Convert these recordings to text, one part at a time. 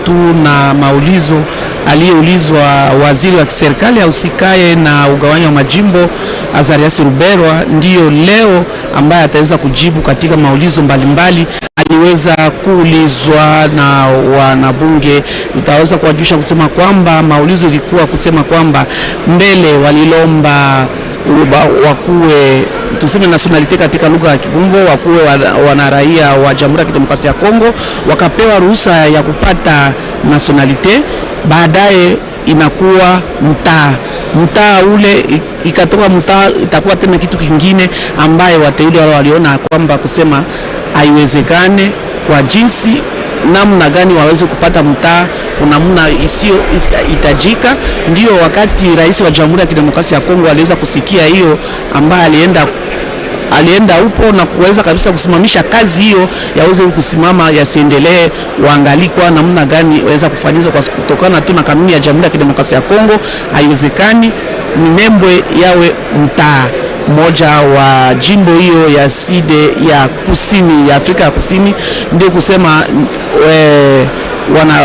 tu na maulizo aliyeulizwa waziri wa kiserikali ausikae na ugawanyo wa majimbo Azarias Ruberwa, ndiyo leo ambaye ataweza kujibu katika maulizo mbalimbali aliweza kuulizwa na wanabunge. Tutaweza kuwajusha kusema kwamba maulizo ilikuwa kusema kwamba mbele walilomba wakuwe tuseme nationalite katika lugha ya Kibungo, wakuwe wanaraia wa Jamhuri ya Kidemokrasia ya Kongo, wakapewa ruhusa ya kupata nationalite, baadaye inakuwa mtaa ule ikatoka mtaa itakuwa tena kitu kingine ambaye wateule wale waliona kwamba kusema haiwezekane kwa jinsi namna gani waweze kupata mtaa unamna isio itajika. Ndio wakati rais wa Jamhuri ya Kidemokrasia ya Kongo aliweza kusikia hiyo, ambaye alienda upo na kuweza kabisa kusimamisha kazi hiyo yaweze kusimama, yasiendelee, waangalie kwa namna gani waweza kufanyizwa, kwa kutokana tu na kanuni ya Jamhuri ya Kidemokrasia ya Kongo haiwezekani Minembwe yawe mtaa moja wa jimbo hiyo ya Side ya kusini ya Afrika ya Kusini. Ndio kusema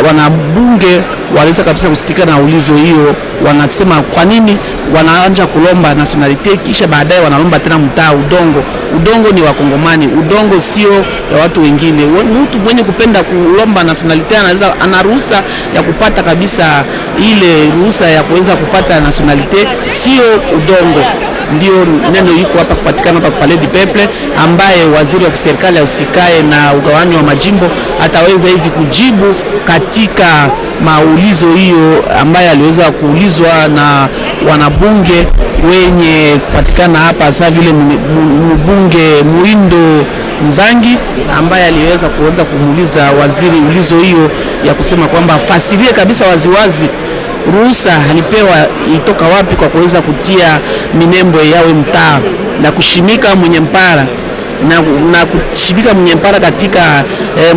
wanabunge waliweza kabisa kusitika na ulizo hiyo, wanasema kwa nini wanaanza kulomba nationality kisha baadaye wanalomba tena mtaa. Udongo ni wakongomani, udongo sio ya watu wengine. Mtu mwenye kupenda kulomba nationality anaweza, ana ruhusa ya kupata kabisa ile ruhusa ya kuweza kupata nationality, sio udongo. Ndio neno liko hapa kupatikana hapa Palais du Peuple, ambaye waziri wa kiserikali usikae na ugawanyo wa majimbo ataweza hivi kujibu katika maulizo hiyo ambaye aliweza kuulizwa na wanabunge wenye kupatikana hapa, sasa vile mbunge Muindo Mzangi ambaye aliweza kuanza kumuuliza waziri ulizo hiyo ya kusema kwamba afasirie kabisa waziwazi ruhusa alipewa itoka wapi kwa kuweza kutia Minembwe yawe mtaa na kushimika mwenye mpara na kushibika mwenye mpara katika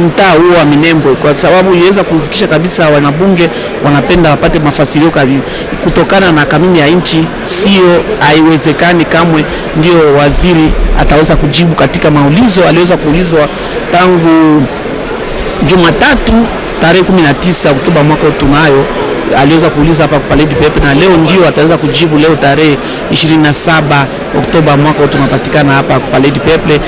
mtaa huo wa Minembwe, kwa sababu iweza kuzikisha kabisa wanabunge wanapenda wapate mafasilio kutokana na kanuni ya nchi, sio haiwezekani kamwe. Ndio waziri ataweza kujibu katika maulizo aliweza kuulizwa tangu Jumatatu tarehe 19 Oktoba mwaka tunayo, aliweza kuuliza hapa Palais du Peuple, na leo ndio ataweza kujibu leo tarehe 27 Oktoba mwaka tunapatikana hapa Palais du Peuple.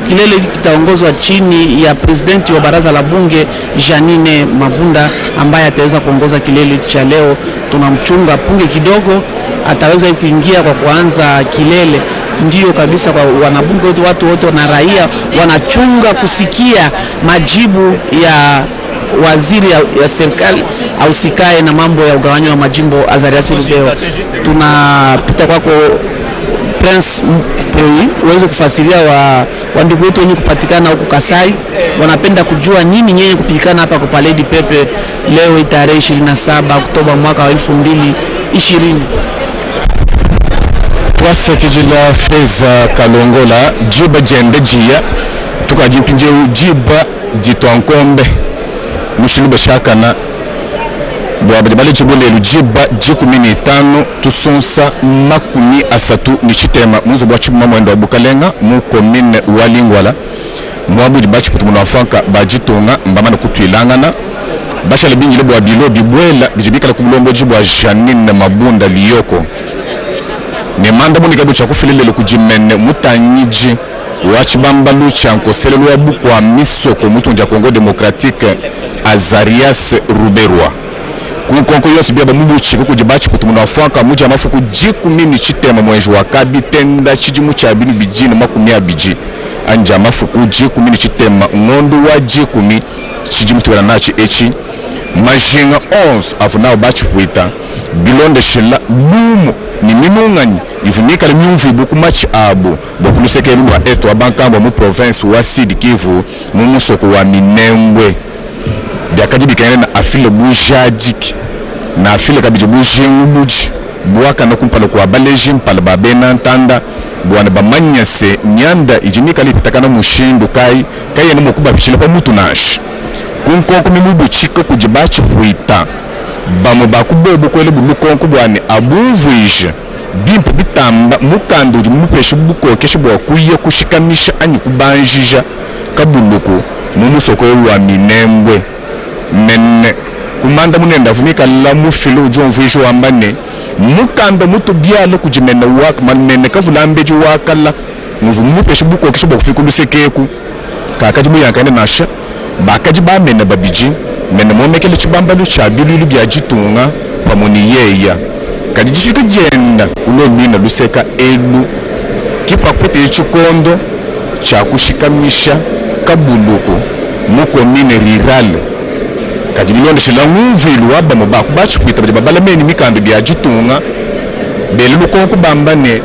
Kilele kitaongozwa chini ya presidenti wa baraza la bunge Janine Mabunda, ambaye ataweza kuongoza kilele cha leo. Tunamchunga punge kidogo, ataweza kuingia kwa kuanza kilele. Ndio kabisa kwa wanabunge wote, watu wote na raia wanachunga kusikia majibu ya waziri ya serikali ausikae na mambo ya ugawanyo wa majimbo Azarias Ruberwa. Tunapita kwako Prince Mpoi uweze kufasiria wa ndugu wetu wenye kupatikana huko Kasai, wanapenda kujua nini nyenye kupatikana hapa kwa Palais du Peuple leo tarehe 27 Oktoba mwaka wa 2020. Twasekejela Feza Kalongola jiba jende jia tukajimpinje ujiba jitwankombe mushiluba shakana bwabale chibole lujiba J15 tusonsa makumi asatu nichitema munzo bwa chuma mwendo wa Bukalenga mu commune Walingwala mwabudi bachi putu munafanka bajitonga mbamana kutwilangana basha libingi lebwa bilo bibwela bijibika la kumulombo jibwa Janine Mabunda Liyoko ne manda muni kabo chakufilele lokujimene mutanyiji wachibamba luchanko selelo ya buku wa misoko mutunja Kongo Demokratike Azarias Ruberwa kunkonko yosu biaba mubuchi kukujibachi kutumunafaka muja mafuku J10 chitema mwenji wakabi tenda chijimu cha abini bijini makumi abiji anja mafuku J10 chitema ngondu wa J10 chijimu tuwela nachi echi majinga 11 afunao bachi huita bilonde shela lumu ni minunganyi ifunika linyumvi buku machi abo bokuluseke lwa est wa bankamba mu province wa Sud Kivu mu musoko wa Minembwe byakaji bikene na afile bujajik na afile kabije bujenguluji buaka na kumpalo kwa baleji mpala babena ntanda bwana bamanyase nyanda ijimika lipitakana mushindu kai no mukuba bichile pa mutu nash kunkonko mimubu chika kujibachi huita bamu bakubobu kwele bulukonko bwane abuvuje bimpe bitamba mukanduri mupeshe buko keshe bwa kuye kushikamisha anyi kubanjija kabuluko mumusoko wa Minembwe menne kumanda munenda vunika la mufilo ujo mvisho ambane mukanda mutu bialo kujimena waka manene kavulambe ju wakala muvumupe shibuko kishubo kufikulu sekeku kakaji muyankane nasha bakaji bamene babiji mene momekele chibambalo chabilu byajitunga pamoni yeya kadi jifika jenda ulomina luseka elu kipakwete chikondo cha kushikamisha kabuluko muko mine rirale kadi milonde shilanguvilu waba mobaku bachupita babala meni mikando byajitunga belelu konku bambane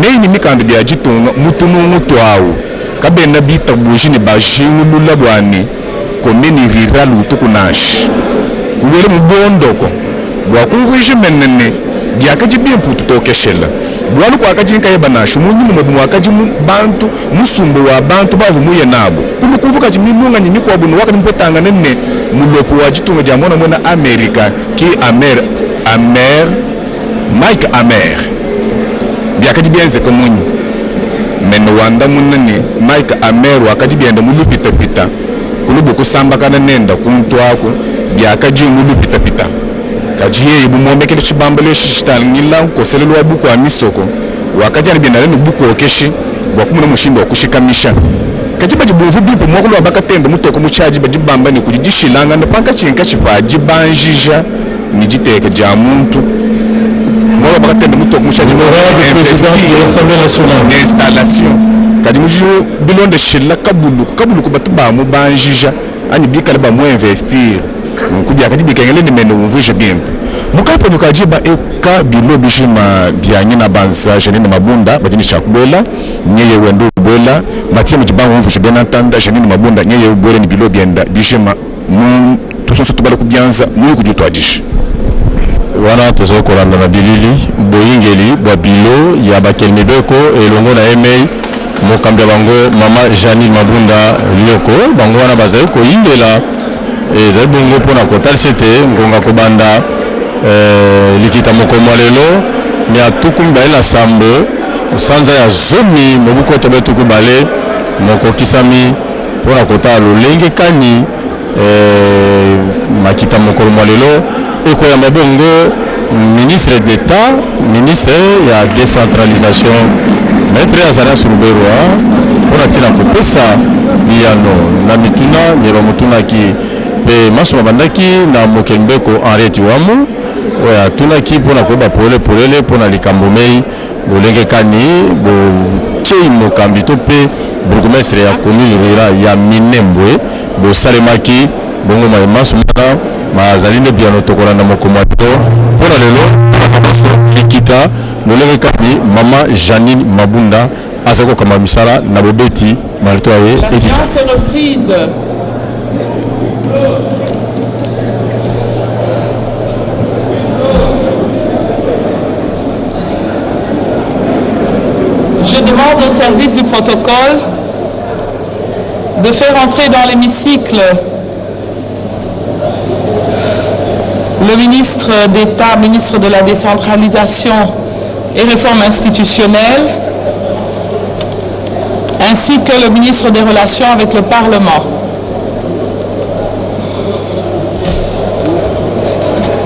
meni mikando byajitunga mutunungu twawo kabena bita bujini bajingu labwani komini rirale utukunashi kuwele mbondoko bwakunguishe menene byakaji bimputu tokeshela bwalu kwa kaji nkayeba nasho munyimu mwe wakaji bantu musumbu wa bantu bavu muye nabo kumukuvuka jimilunga nyimiko wabuno wakati mpotanga nene mulopo wajitunga jamona mwana Amerika ki Mike Amer byakaji byenze komunyi meno wanda munene Mike Amer wakaji byenda mulupita pita kulubu kusamba kana nenda kuntwako byakaji mulupita pita kajiye ibumomekele chibambale shitangila koselelo wa buku amisoko wakaja ni binalenu buku okeshi wakumuna mushindo wakushikamisha kajiba jibuvu bipu mwakulu wabakatende mutoko muchaji bajibamba ni kujishilanga napanga chinka chipaji banjija nijiteke ja muntu mwakulu wabakatende mutoko muchaji installation kadi mujiyo bilonde shila kabuluku batubamu banjija ani bikale ba mu investir nkubya kadi bikengele ni meno mvuje bimpe mukapo nukajiba eka bilo bishima byanyina banza jenini mabunda badini shakubela nyeye wendo bwela matia mujibangu mvuje benatanda jenini mabunda nyeye ubwele ni bilo byenda bishima tusoso tubala kubyanza muyu kujutwajishi wana tozo kolanda na bilili boyingeli bwa bilo ya bakelmibeko elongo na emei mokambya bango mama Janine Mabunda lioko bango wana bazali koyingela ezali bongo mpona kotalisa ete ngonga kobanda likita mokomo lelo mi atuku mibale na sambo sanza ya zomi mobukoto betuku bale mokokisami mpona kotala lolenge kani makita mokolo lelo ekoyamba bongo ministre d'État ministre ya décentralisation maître Azara Suruberwa mpona ntina kopesa biyano na mituna nyeba motunaki pe masoma bandaki na mokembeko Henriette Wamu oya tunaki mpona koyeba polele mpona likambo mei bolenge kani bo chei mokambi to pe bourgmestre ya commune rurale ya Minembwe bosalemaki bongo masoma mazali nde biano tokola na mokomato mpona lelo likita lolenge kani mama Janine Mabunda azako kama misala na bobeti marito aye etija. Je demande au service du protocole de faire entrer dans l'hémicycle le ministre d'État, ministre de la décentralisation et réforme institutionnelle, ainsi que le ministre des Relations avec le Parlement.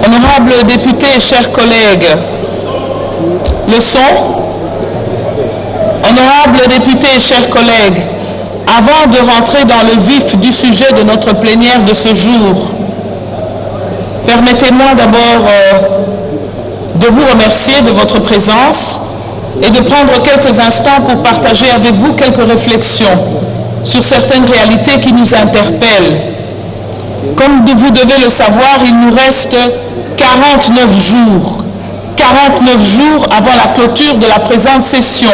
Honorables députés, chers collègues, le son. Honorables députés, chers collègues, avant de rentrer dans le vif du sujet de notre plénière de ce jour, permettez-moi d'abord de vous remercier de votre présence et de prendre quelques instants pour partager avec vous quelques réflexions sur certaines réalités qui nous interpellent. Comme vous devez le savoir, il nous reste 49 jours avant la clôture de la présente session,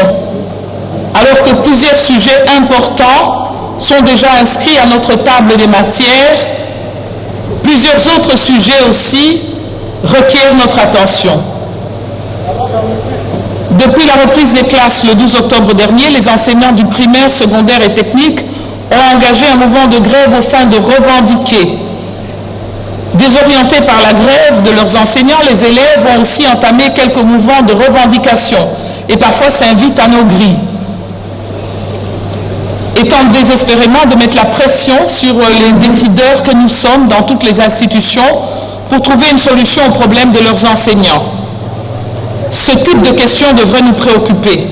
alors que plusieurs sujets importants sont déjà inscrits à notre table des matières. Plusieurs autres sujets aussi requièrent notre attention. Depuis la reprise des classes le 12 octobre dernier, les enseignants du primaire, secondaire et technique ont engagé un mouvement de grève aux fins de revendiquer. Désorientés par la grève de leurs enseignants, les élèves ont aussi entamé quelques mouvements de revendication et parfois s'invitent à nos grilles. et tentent désespérément de mettre la pression sur les décideurs que nous sommes dans toutes les institutions pour trouver une solution aux problèmes de leurs enseignants. Ce type de questions devrait nous préoccuper.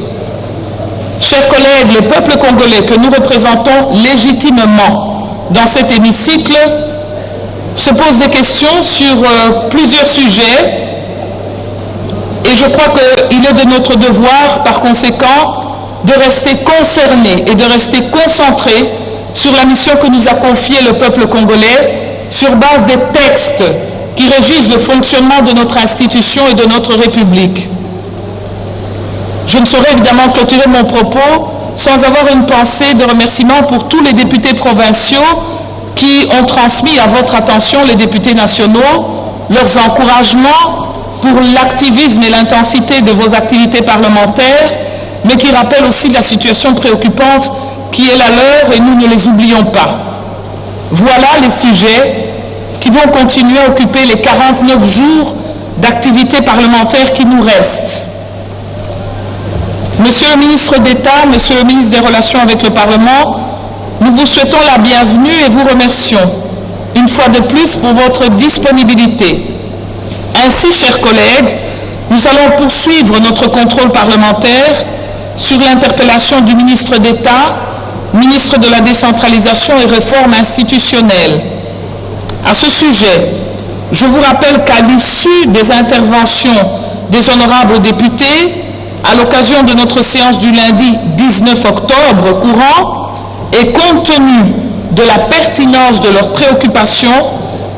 Chers collègues, les peuples congolais que nous représentons légitimement dans cet hémicycle se posent des questions sur plusieurs sujets et je crois qu'il est de notre devoir, par conséquent, de rester concernés et de rester concentrés sur la mission que nous a confiée le peuple congolais sur base des textes qui régissent le fonctionnement de notre institution et de notre République. Je ne saurais évidemment clôturer mon propos sans avoir une pensée de remerciement pour tous les députés provinciaux qui ont transmis à votre attention, les députés nationaux, leurs encouragements pour l'activisme et l'intensité de vos activités parlementaires, mais qui rappellent aussi la situation préoccupante qui est la leur et nous ne les oublions pas. Voilà les sujets qui vont continuer à occuper les 49 jours d'activité parlementaire qui nous restent. Monsieur le ministre d'État, Monsieur le ministre des Relations avec le Parlement, nous vous souhaitons la bienvenue et vous remercions une fois de plus pour votre disponibilité. Ainsi, chers collègues, nous allons poursuivre notre contrôle parlementaire sur l'interpellation du ministre d'État, ministre de la décentralisation et réforme institutionnelle. À ce sujet, je vous rappelle qu'à l'issue des interventions des honorables députés, à l'occasion de notre séance du lundi 19 octobre courant, et compte tenu de la pertinence de leurs préoccupations,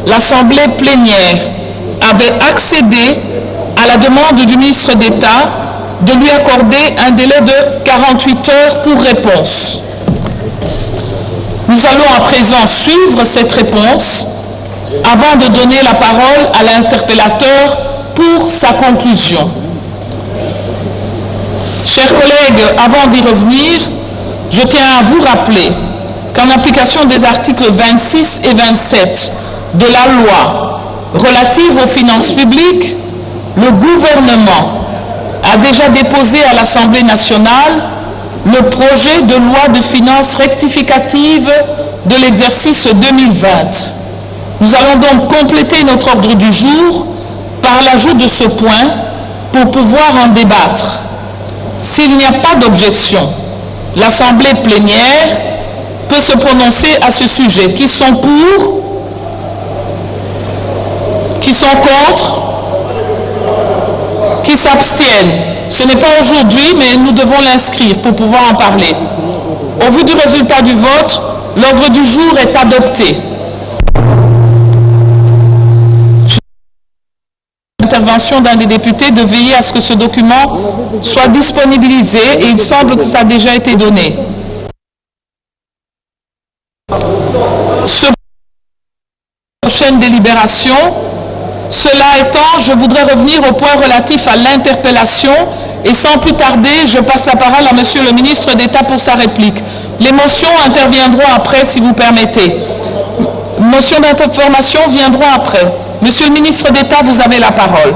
l'Assemblée plénière avait accédé à la demande du ministre d'État de lui accorder un délai de 48 heures pour réponse. Nous allons à présent suivre cette réponse avant de donner la parole à l'interpellateur pour sa conclusion. Chers collègues, avant d'y revenir, je tiens à vous rappeler qu'en application des articles 26 et 27 de la loi relative aux finances publiques, le gouvernement a déjà déposé à l'Assemblée nationale le projet de loi de finances rectificative de l'exercice 2020. Nous allons donc compléter notre ordre du jour par l'ajout de ce point pour pouvoir en débattre. S'il n'y a pas d'objection, l'Assemblée plénière peut se prononcer à ce sujet. Qui sont pour? Qui sont contre? Qui s'abstiennent? Ce n'est pas aujourd'hui, mais nous devons l'inscrire pour pouvoir en parler. Au vu du résultat du vote, l'ordre du jour est adopté. L'intervention d'un des députés de veiller à ce que ce document soit disponibilisé et il semble que ça a déjà été donné. Prochaine délibération. Cela étant, je voudrais revenir au point relatif à l'interpellation et sans plus tarder, je passe la parole à Monsieur le ministre d'État pour sa réplique. Les motions interviendront après, si vous permettez. Motions d'information viendront après. Monsieur le ministre d'État, vous avez la parole.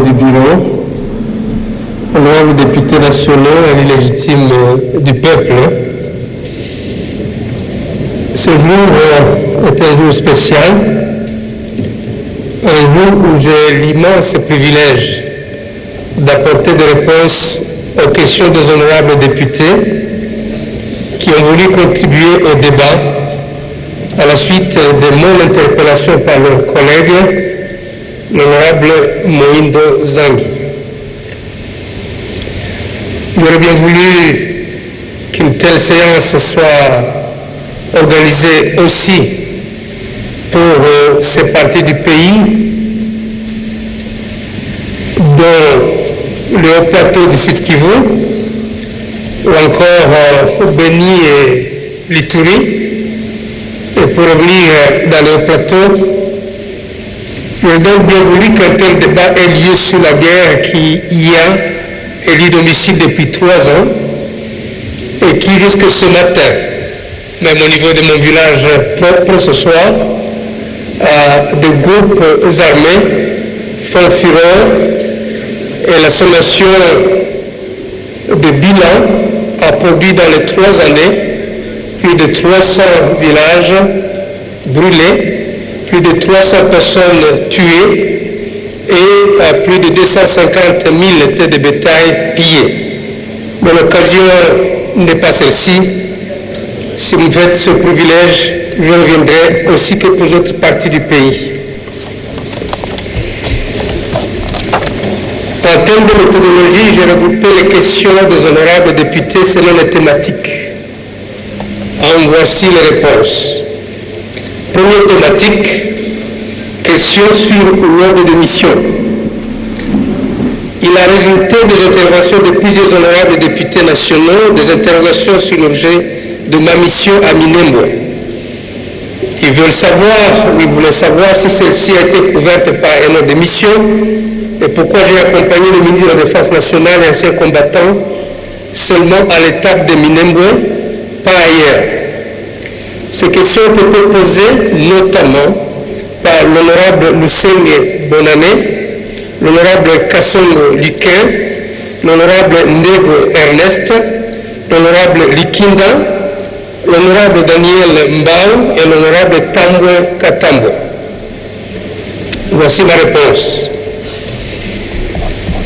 Du bureau, honorables députés nationaux et légitimes du peuple, ce jour est un jour spécial, un jour où j'ai l'immense privilège d'apporter des réponses aux questions des honorables députés qui ont voulu contribuer au débat à la suite de mon interpellation par leurs collègues, l'honorable Moïndo Zangui. J'aurais bien voulu qu'une telle séance soit organisée aussi pour ces parties du pays, dont le haut plateau du Sud Kivu, ou encore Beni et l'Ituri. Et pour revenir dans le haut plateau, il est donc bien voulu qu'un tel débat ait lieu sur la guerre qui y a élu domicile depuis 3 ans et qui, jusque ce matin, même au niveau de mon village propre ce soir, des groupes armés font fureur et la sommation de bilan a produit dans les 3 années plus de 300 villages brûlés, plus de 300 personnes tuées et plus de 250 000 têtes de bétail pillées. Mais l'occasion n'est pas celle-ci. Si vous me faites ce privilège, je reviendrai aussi que pour d'autres parties du pays. En termes de méthodologie, j'ai regroupé les questions des honorables députés selon les thématiques. En voici les réponses. Première thématique, question sur l'ordre de mission. Il a résulté des interventions de plusieurs honorables députés nationaux, des interrogations sur l'objet de ma mission à Minembwe. Ils veulent savoir, ou ils voulaient savoir si celle-ci a été couverte par un ordre de mission et pourquoi j'ai accompagné le ministre de la Défense nationale et ancien combattant seulement à l'étape de Minembwe, pas ailleurs. Ces questions ont été posées notamment par l'honorable Lusenge Bonane, l'honorable Kassongo Luquin, l'honorable Nego Ernest, l'honorable Likinda, l'honorable Daniel Mbao et l'honorable Tambwe Katambo. Voici ma réponse.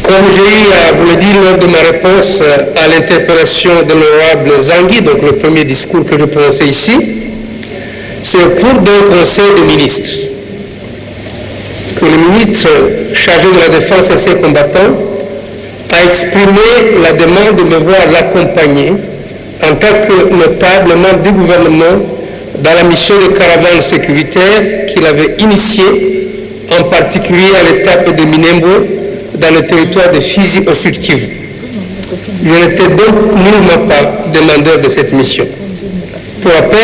Comme j'ai eu à vous le dire lors de ma réponse à l'interpellation de l'honorable Zangui, donc le premier discours que je prononçais ici, c'est au cours d'un conseil de ministres que le ministre chargé de la défense et ses combattants a exprimé la demande de me voir l'accompagner en tant que notable membre du gouvernement dans la mission de caravane sécuritaire qu'il avait initiée, en particulier à l'étape de Minembwe, dans le territoire de Fizi au Sud Kivu. Je n'étais donc nullement pas demandeur de cette mission. Pour rappel,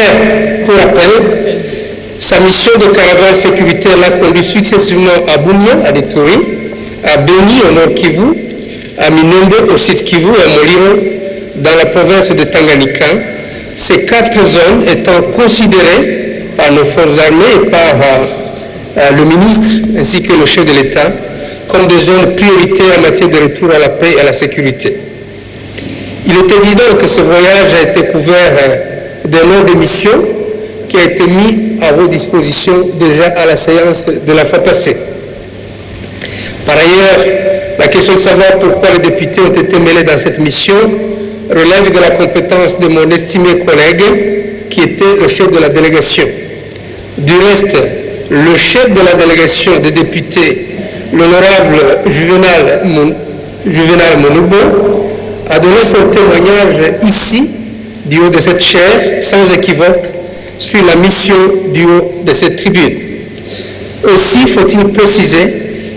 sa mission de caravane sécuritaire l'a conduit successivement à Bunia, à Ituri, à Beni au Nord Kivu, à Minembwe au Sud Kivu et à Moliro dans la province de Tanganyika, ces 4 zones étant considérées par nos forces armées et par le ministre ainsi que le chef de l'État comme des zones prioritaires en matière de retour à la paix et à la sécurité. Il est évident que ce voyage a été couvert d'un nom de mission qui a été mis à vos dispositions déjà à la séance de la fois passée. Par ailleurs, la question de savoir pourquoi les députés ont été mêlés dans cette mission relève de la compétence de mon estimé collègue qui était le chef de la délégation. Du reste, le chef de la délégation des députés, l'honorable Juvenal Monoubo, a donné son témoignage ici, du haut de cette chaire, sans équivoque, sur la mission du haut de cette tribune. Aussi faut-il préciser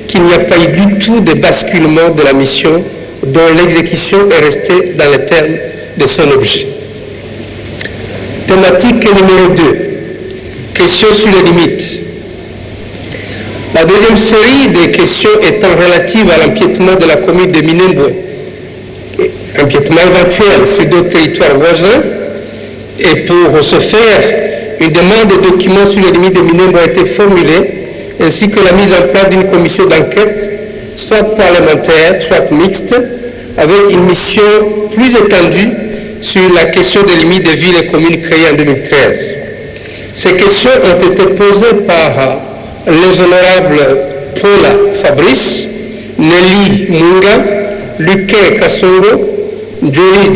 qu'il n'y a pas eu du tout de basculement de la mission dont l'exécution est restée dans les termes de son objet. Thématique numéro 2. Questions sur les limites. La deuxième série des questions étant relative à l'empiètement de la commune de Minembwe, empiètement éventuel sur d'autres territoires voisins, et pour ce faire, une demande de documents sur les limites de Minembwe a été formulée, ainsi que la mise en place d'une commission d'enquête, soit parlementaire, soit mixte, avec une mission plus étendue sur la question des limites des villes et communes créées en 2013. Ces questions ont été posées par les honorables Paula Fabrice, Nelly Munga, Luquin Kassongo, Jolie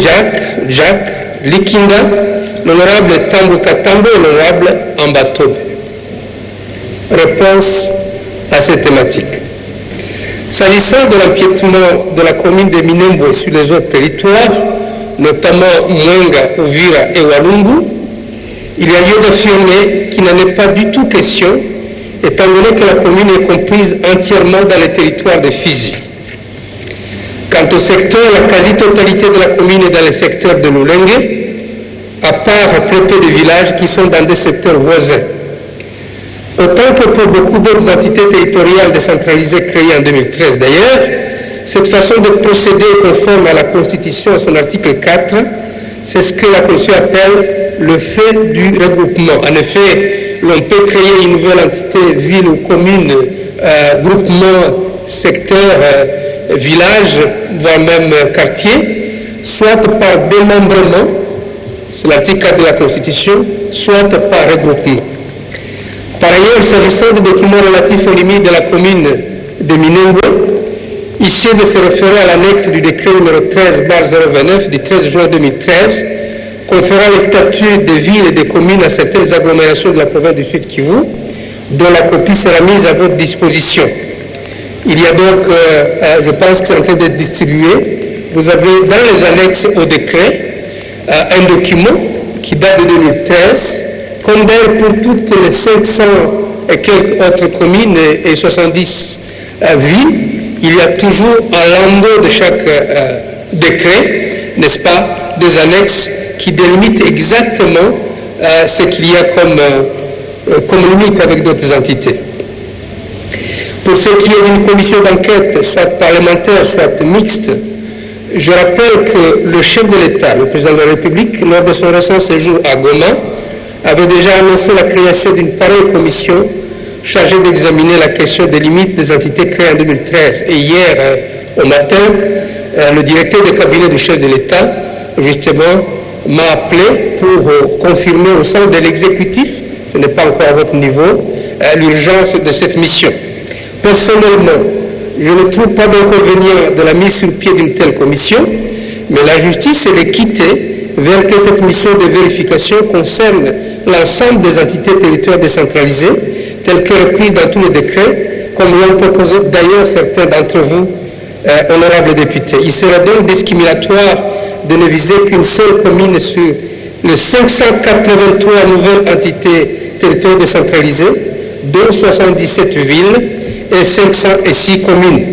Jacques, Likinda, l'honorable Tambo Katambo et l'honorable Ambatobe. Réponse à cette thématique. S'agissant de l'empiètement de la commune de Minembwe sur les autres territoires, notamment Mwenga, Uvira et Walungu, il y a lieu d'affirmer qu'il n'en est pas du tout question étant donné que la commune est comprise entièrement dans le territoire de Fizi. Quant au secteur, la quasi-totalité de la commune est dans le secteur de Lulenge, à part très peu de villages qui sont dans des secteurs voisins. Autant que pour beaucoup d'autres entités territoriales décentralisées créées en 2013 d'ailleurs, cette façon de procéder est conforme à la Constitution, à son article 4. C'est ce que la Constitution appelle le fait du regroupement. En effet, l'on peut créer une nouvelle entité, ville ou commune, groupement, secteur, village, voire même quartier, soit par démembrement, c'est l'article 4 de la Constitution, soit par regroupement. Par ailleurs, s'agissant des documents relatifs aux limites de la commune de Minembwe, ici de se référer à l'annexe du décret numéro 13/029 du 13 juin 2013, conférant les statuts des villes et des communes à certaines agglomérations de la province du Sud Kivu, dont la copie sera mise à votre disposition. Il y a donc, je pense que c'est en train d'être distribué, vous avez dans les annexes au décret un document qui date de 2013, comme d'ailleurs pour toutes les 500 et quelques autres communes et 70 villes, il y a toujours à l'endos de chaque décret, n'est-ce pas, des annexes qui délimitent exactement ce qu'il y a comme limite avec d'autres entités. Pour ce qui est d'une commission d'enquête, soit parlementaire, soit mixte, je rappelle que le chef de l'État, le président de la République, lors de son récent séjour à Goma, avait déjà annoncé la création d'une pareille commission chargée d'examiner la question des limites des entités créées en 2013. Et hier, au matin, le directeur de cabinet du chef de l'État, justement, m'a appelé pour confirmer au sein de l'exécutif, ce n'est pas encore à votre niveau, l'urgence de cette mission. Personnellement, je ne trouve pas d'inconvénient de la mise sur pied d'une telle commission, mais la justice est l'équité vers que cette mission de vérification concerne l'ensemble des entités territoriales décentralisées, telles que reprises dans tous les décrets, comme l'ont proposé d'ailleurs certains d'entre vous, honorables députés. Il serait donc discriminatoire de ne viser qu'une seule commune sur les 583 nouvelles entités territoriales décentralisées, dont 77 villes et 506 communes.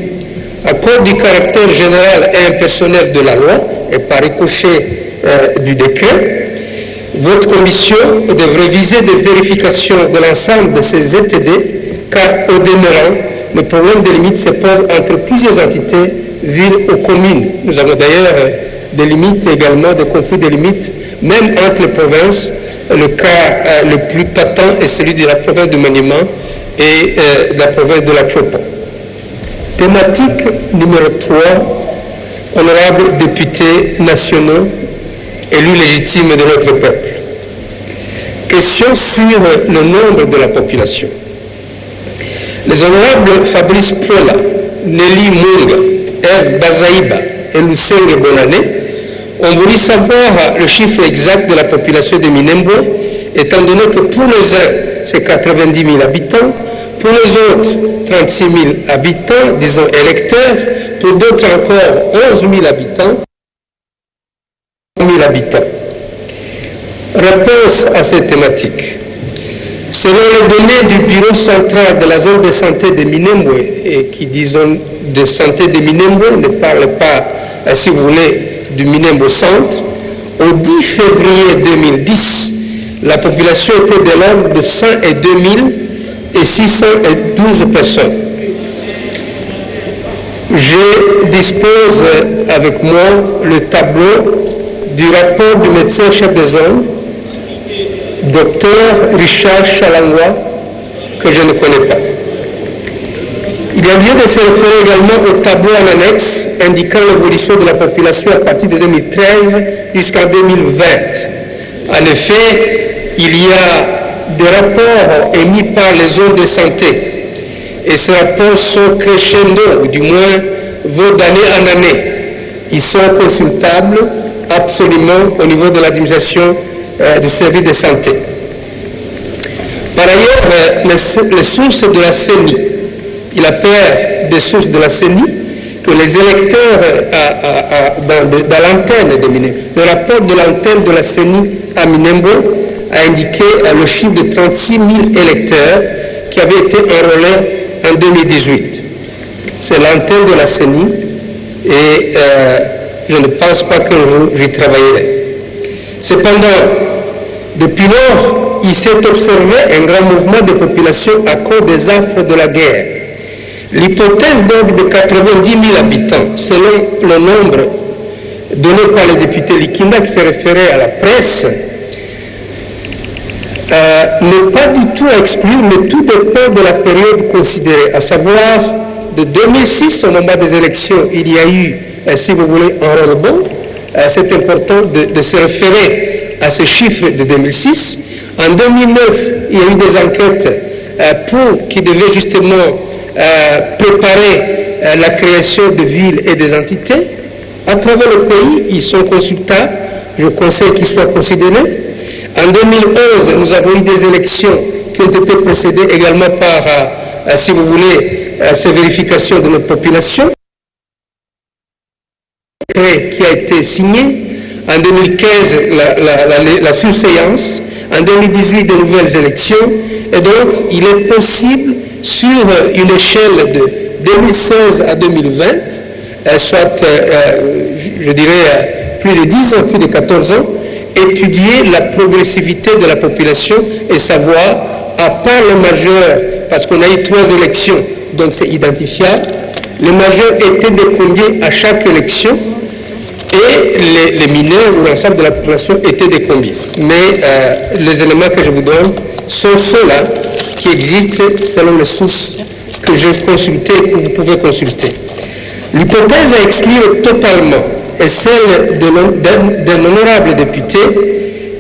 À cause du caractère général et impersonnel de la loi et par ricochet du décret, votre commission devrait viser des vérifications de l'ensemble de ces ETD, car au demeurant, le problème des limites se pose entre plusieurs entités, villes ou communes. Nous avons d'ailleurs des limites également, des conflits de limites, même entre les provinces. Le cas le plus patent est celui de la province de Maniema et de la province de la Chopo. Thématique numéro 3, honorables députés nationaux, élus légitimes de notre peuple. Question sur le nombre de la population. Les honorables Fabrice Pola, Nelly Munga, Eve Bazaïba et Lucenge Bonane ont voulu savoir le chiffre exact de la population de Minembwe, étant donné que pour les uns, c'est 90 000 habitants, pour les autres, 36 000 habitants, disons électeurs, pour d'autres encore, 11 000 habitants, 000 habitants. Réponse à cette thématique. Selon les données du bureau central de la zone de santé de Minembwe, et qui disons de santé de Minembwe, ne parle pas, si vous voulez, du Minembwe Centre, au 10 février 2010, la population était de l'ordre de 102 612 personnes. Je dispose avec moi le tableau du rapport du médecin-chef de zone, Dr Richard Chalangwa, que je ne connais pas. Il y a lieu de se référer également au tableau en annexe indiquant l'évolution de la population à partir de 2013 jusqu'en 2020. En effet, il y a des rapports émis par les zones de santé et ces rapports sont crescendo, ou du moins vont d'année en année. Ils sont consultables absolument au niveau de l'administration du service de santé. Par ailleurs, les sources de la CENI, il appelle des sources de la CENI que les électeurs dans l'antenne de Minembwe, le rapport de l'antenne de la CENI à Minembwe a indiqué le chiffre de 36 000 électeurs qui avait été enrôlé en 2018. C'est l'antenne de la CENI et je ne pense pas qu'un jour j'y travaillerai. Cependant, depuis lors, il s'est observé un grand mouvement de population à cause des affres de la guerre. L'hypothèse donc de 90 000 habitants, selon le nombre donné par le député Likinda qui s'est référé à la presse, n'est pas du tout à exclure, mais tout dépend de la période considérée, à savoir de 2006, au moment des élections, il y a eu, si vous voulez, un enrôlement. C'est important de se référer à ces chiffres de 2006. En 2009, il y a eu des enquêtes qui devaient justement préparer la création de villes et des entités. À travers le pays, ils sont consultables. Je conseille qu'ils soient considérés. En 2011, nous avons eu des élections qui ont été précédées également par, si vous voulez, ces vérifications de notre population. Qui a été signé. En 2015, la surséance. En 2018, de nouvelles élections. Et donc, il est possible, sur une échelle de 2016 à 2020, soit, je dirais, plus de 10 ans, plus de 14 ans, étudier la progressivité de la population et savoir, à part les majeurs, parce qu'on a eu 3 élections, donc c'est identifiable, les majeurs étaient de combien à chaque élection et les mineurs ou l'ensemble de la population étaient de combien. Mais les éléments que je vous donne sont ceux-là qui existent selon les sources que j'ai consultées et que vous pouvez consulter. L'hypothèse à exclure totalement est celle d'un honorable député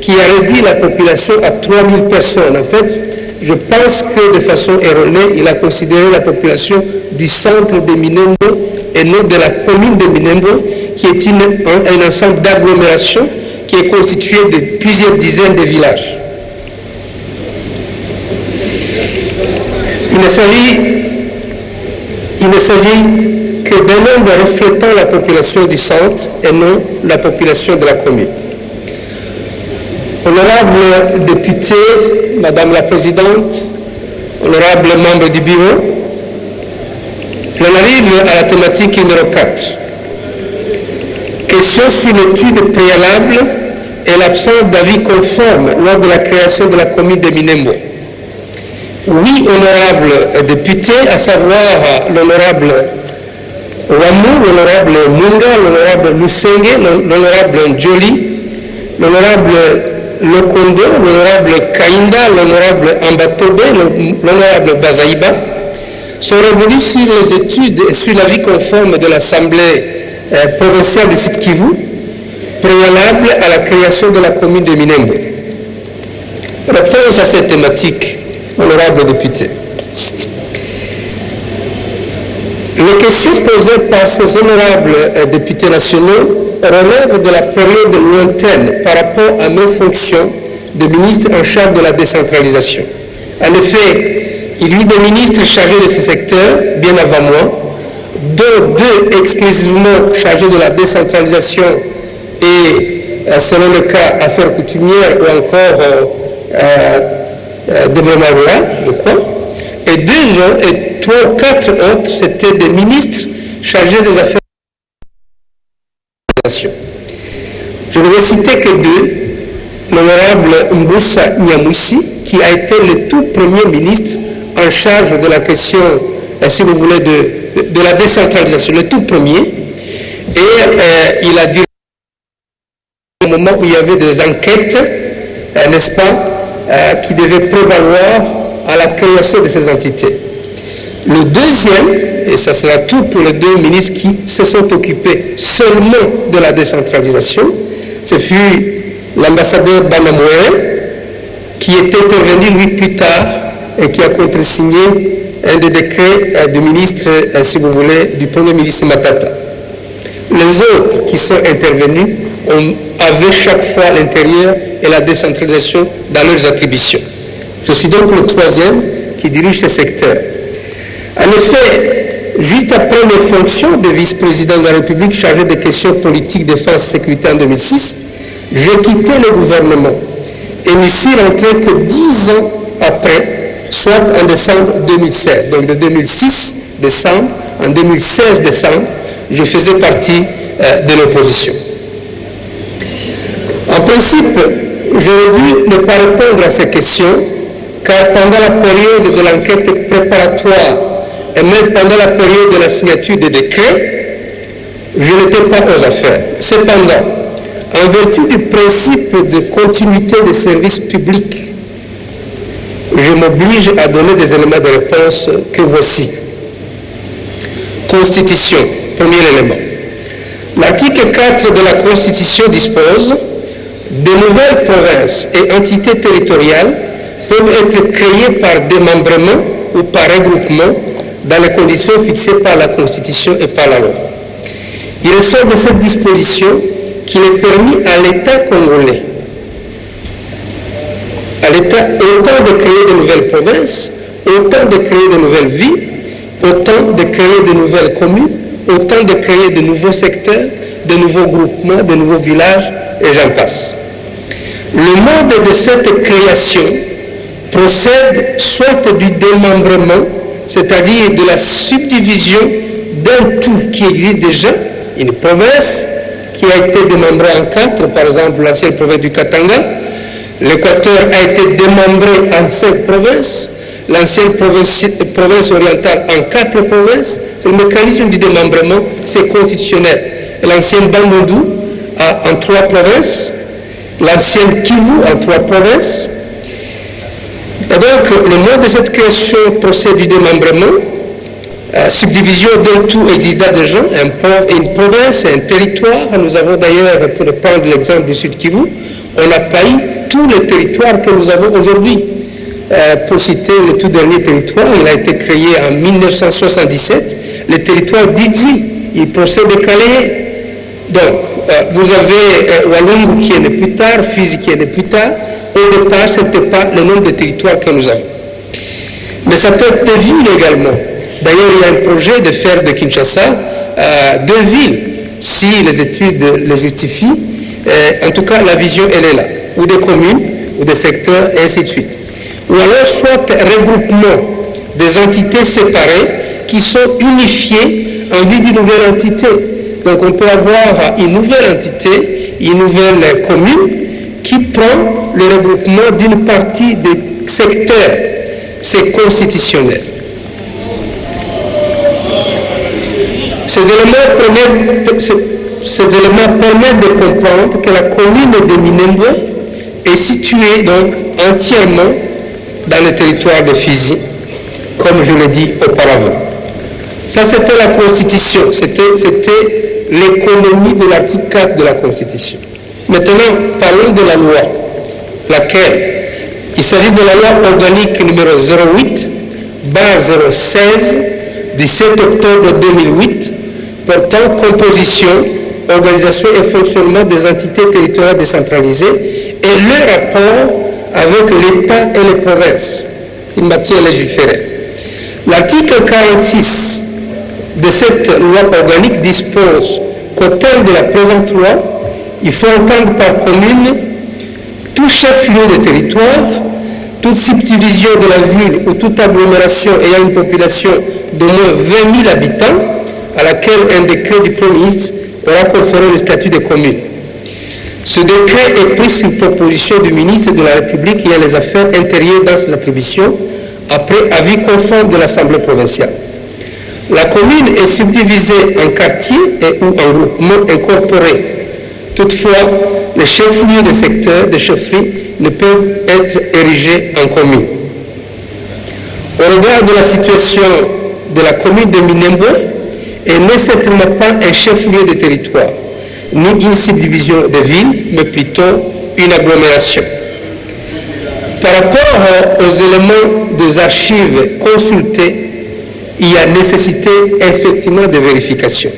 qui a réduit la population à 3000 personnes. En fait, je pense que de façon erronée, il a considéré la population du centre de Minembwe et non de la commune de Minembwe, qui est un ensemble d'agglomérations qui est constitué de plusieurs dizaines de villages. Il ne s'agit que d'un nombre reflétant la population du centre et non la population de la commune. Honorable député, Madame la Présidente, honorable membre du bureau, j'en arrive à la thématique numéro 4. Question sur l'étude préalable et l'absence d'avis conforme lors de la création de la commune de Minembwe. Oui, honorable député, à savoir l'honorable Wamou, l'honorable Munga, l'honorable Lusenge, l'honorable Njoli, l'honorable Lokondo, l'honorable Kainda, l'honorable Ambatobe, l'honorable Bazaïba, sont revenus sur les études et sur l'avis conforme de l'Assemblée provinciale de Sud-Kivu, préalable à la création de la commune de Minembwe. Réponse à cette thématique, honorable député. Les questions posées par ces honorables députés nationaux relèvent de la période lointaine par rapport à mes fonctions de ministre en charge de la décentralisation. En effet, il y eut des ministres chargés de ce secteur bien avant moi, dont 2 exclusivement chargés de la décentralisation et, selon le cas, affaires coutumières ou encore développement rural, je crois. Et 2 gens, et 3 ou 4 autres, c'était des ministres chargés des affaires de la. Je ne vais citer que 2. L'honorable Mboussa Nyamouissi, qui a été le tout premier ministre en charge de la question, si vous voulez, de la décentralisation, le tout premier. Et il a dit au moment où il y avait des enquêtes, n'est-ce pas, qui devaient prévaloir à la création de ces entités. Le deuxième, et ça sera tout pour les 2 ministres qui se sont occupés seulement de la décentralisation, ce fut l'ambassadeur Banamouere, qui est intervenu lui plus tard et qui a contresigné un des décrets du ministre, si vous voulez, du Premier ministre Matata. Les autres qui sont intervenus avaient chaque fois l'intérieur et la décentralisation dans leurs attributions. Je suis donc le 3e qui dirige ce secteur. En effet, juste après mes fonctions de vice-président de la République chargé des questions politiques, défense et sécurité en 2006, j'ai quitté le gouvernement et n'y suis rentré que 10 ans après, soit en décembre 2016. Donc de 2006 décembre, en 2016 décembre, je faisais partie de l'opposition. En principe, j'aurais dû ne pas répondre à ces questions, car pendant la période de l'enquête préparatoire et même pendant la période de la signature des décrets, je n'étais pas aux affaires. Cependant, en vertu du principe de continuité des services publics, je m'oblige à donner des éléments de réponse que voici. Constitution, premier élément. L'article 4 de la Constitution dispose: de nouvelles provinces et entités territoriales peuvent être créées par démembrement ou par regroupement dans les conditions fixées par la Constitution et par la loi. Il ressort de cette disposition qu'il est permis à l'État congolais, à l'État autant de créer de nouvelles provinces, autant de créer de nouvelles villes, autant de créer de nouvelles communes, autant de créer de nouveaux secteurs, de nouveaux groupements, de nouveaux villages, et j'en passe. Le mode de cette création procède soit du démembrement, c'est-à-dire de la subdivision d'un tout qui existe déjà, une province qui a été démembrée en 4, par exemple l'ancienne province du Katanga. L'Équateur a été démembré en 5 provinces, l'ancienne province orientale en 4 provinces. C'est le mécanisme du démembrement, c'est constitutionnel. L'ancienne Bandundu en 3 provinces, l'ancienne Kivu en 3 provinces. Et donc, le mode de cette création procède du démembrement, subdivision d'un tout existant déjà, une province, un territoire. Nous avons d'ailleurs, pour prendre l'exemple du Sud Kivu, on a payé tous les territoires que nous avons aujourd'hui. Pour citer le tout dernier territoire, il a été créé en 1977, le territoire d'Idji, il procède de Calais. Donc, vous avez Walungu qui est né plus tard, Fizi qui est né plus tard. Au départ, ce n'était pas le nombre de territoires que nous avons. Mais ça peut être des villes également. D'ailleurs, il y a un projet de faire de Kinshasa 2 villes, si les études les justifient. En tout cas, la vision, elle est là. Ou des communes, ou des secteurs, et ainsi de suite. Ou alors, soit regroupement des entités séparées qui sont unifiées en vue d'une nouvelle entité. Donc, on peut avoir une nouvelle entité, une nouvelle commune, qui prend le regroupement d'une partie des secteurs. C'est constitutionnel. Ces éléments permettent de comprendre que la commune de Minembwe est située donc entièrement dans le territoire de Fizi, comme je l'ai dit auparavant. Ça, c'était la Constitution, c'était l'économie de l'article 4 de la Constitution. Maintenant, parlons de la loi, laquelle il s'agit de la loi organique numéro 08/016 du 7 octobre 2008 portant composition, organisation et fonctionnement des entités territoriales décentralisées et leur rapport avec l'État et les provinces en matière légiférée. L'article 46 de cette loi organique dispose qu'au terme de la présente loi, il faut entendre par commune tout chef-lieu de territoire, toute subdivision de la ville ou toute agglomération ayant une population d'au moins 20 000 habitants, à laquelle un décret du Premier ministre aura conféré le statut de commune. Ce décret est pris sur proposition du ministre de la République ayant les affaires intérieures dans ses attributions, après avis conforme de l'Assemblée provinciale. La commune est subdivisée en quartiers et ou en groupements incorporés. Toutefois, les chefs-lieux des secteurs de chefferie ne peuvent être érigés en commune. Au regard de la situation de la commune de Minembwe, elle n'est certainement pas un chef-lieu de territoire, ni une subdivision de ville, mais plutôt une agglomération. Par rapport aux éléments des archives consultés, il y a nécessité effectivement de vérification.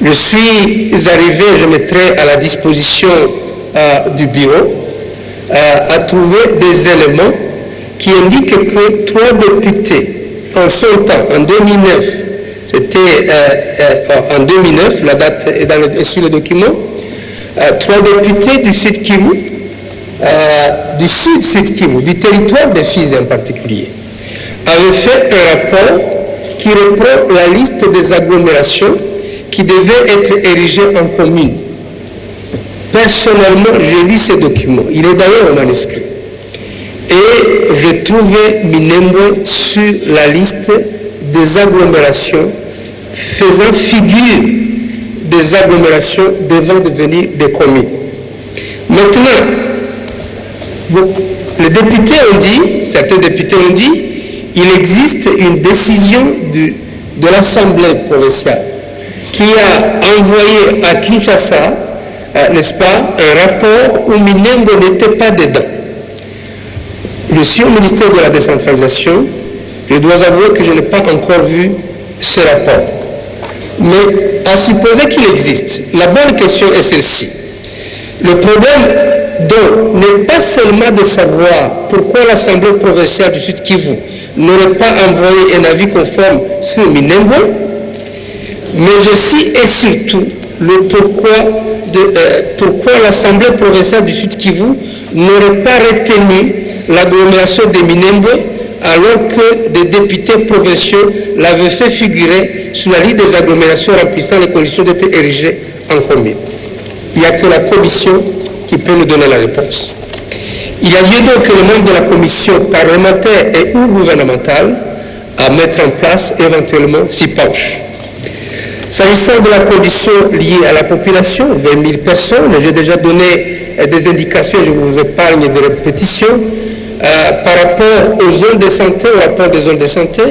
Je suis arrivé, je mettrai à la disposition du bureau, à trouver des éléments qui indiquent que 3 députés, en son temps, en 2009, c'était en 2009, la date est sur le document, 3 députés du Sud Kivu, du Sud Kivu, du territoire de Fizi en particulier, avait fait un rapport qui reprend la liste des agglomérations qui devaient être érigées en communes. Personnellement, j'ai lu ce document. Il est d'ailleurs au manuscrit. Et j'ai trouvé Minembwe sur la liste des agglomérations faisant figure des agglomérations devant devenir des communes. Maintenant, les députés ont dit, certains députés ont dit, il existe une décision de l'Assemblée provinciale qui a envoyé à Kinshasa, n'est-ce pas, un rapport où Minembwe n'était pas dedans. Je suis au ministère de la décentralisation, je dois avouer que je n'ai pas encore vu ce rapport. Mais à supposer qu'il existe, la bonne question est celle-ci. Le problème donc n'est pas seulement de savoir pourquoi l'Assemblée provinciale du Sud Kivu n'aurait pas envoyé un avis conforme sur Minembwe, mais aussi et surtout le pourquoi l'Assemblée provinciale du Sud Kivu n'aurait pas retenu l'agglomération de Minembwe alors que des députés provinciaux l'avaient fait figurer sur la liste des agglomérations remplissant les conditions d'être érigées en commune. Il n'y a que la commission qui peut nous donner la réponse. Il y a lieu donc que les membres de la commission parlementaire et ou gouvernementale à mettre en place éventuellement s'y penchent. S'agissant de la condition liée à la population, 20 000 personnes, j'ai déjà donné des indications, je vous épargne de répétition, par rapport aux zones de santé, au rapport des zones de santé,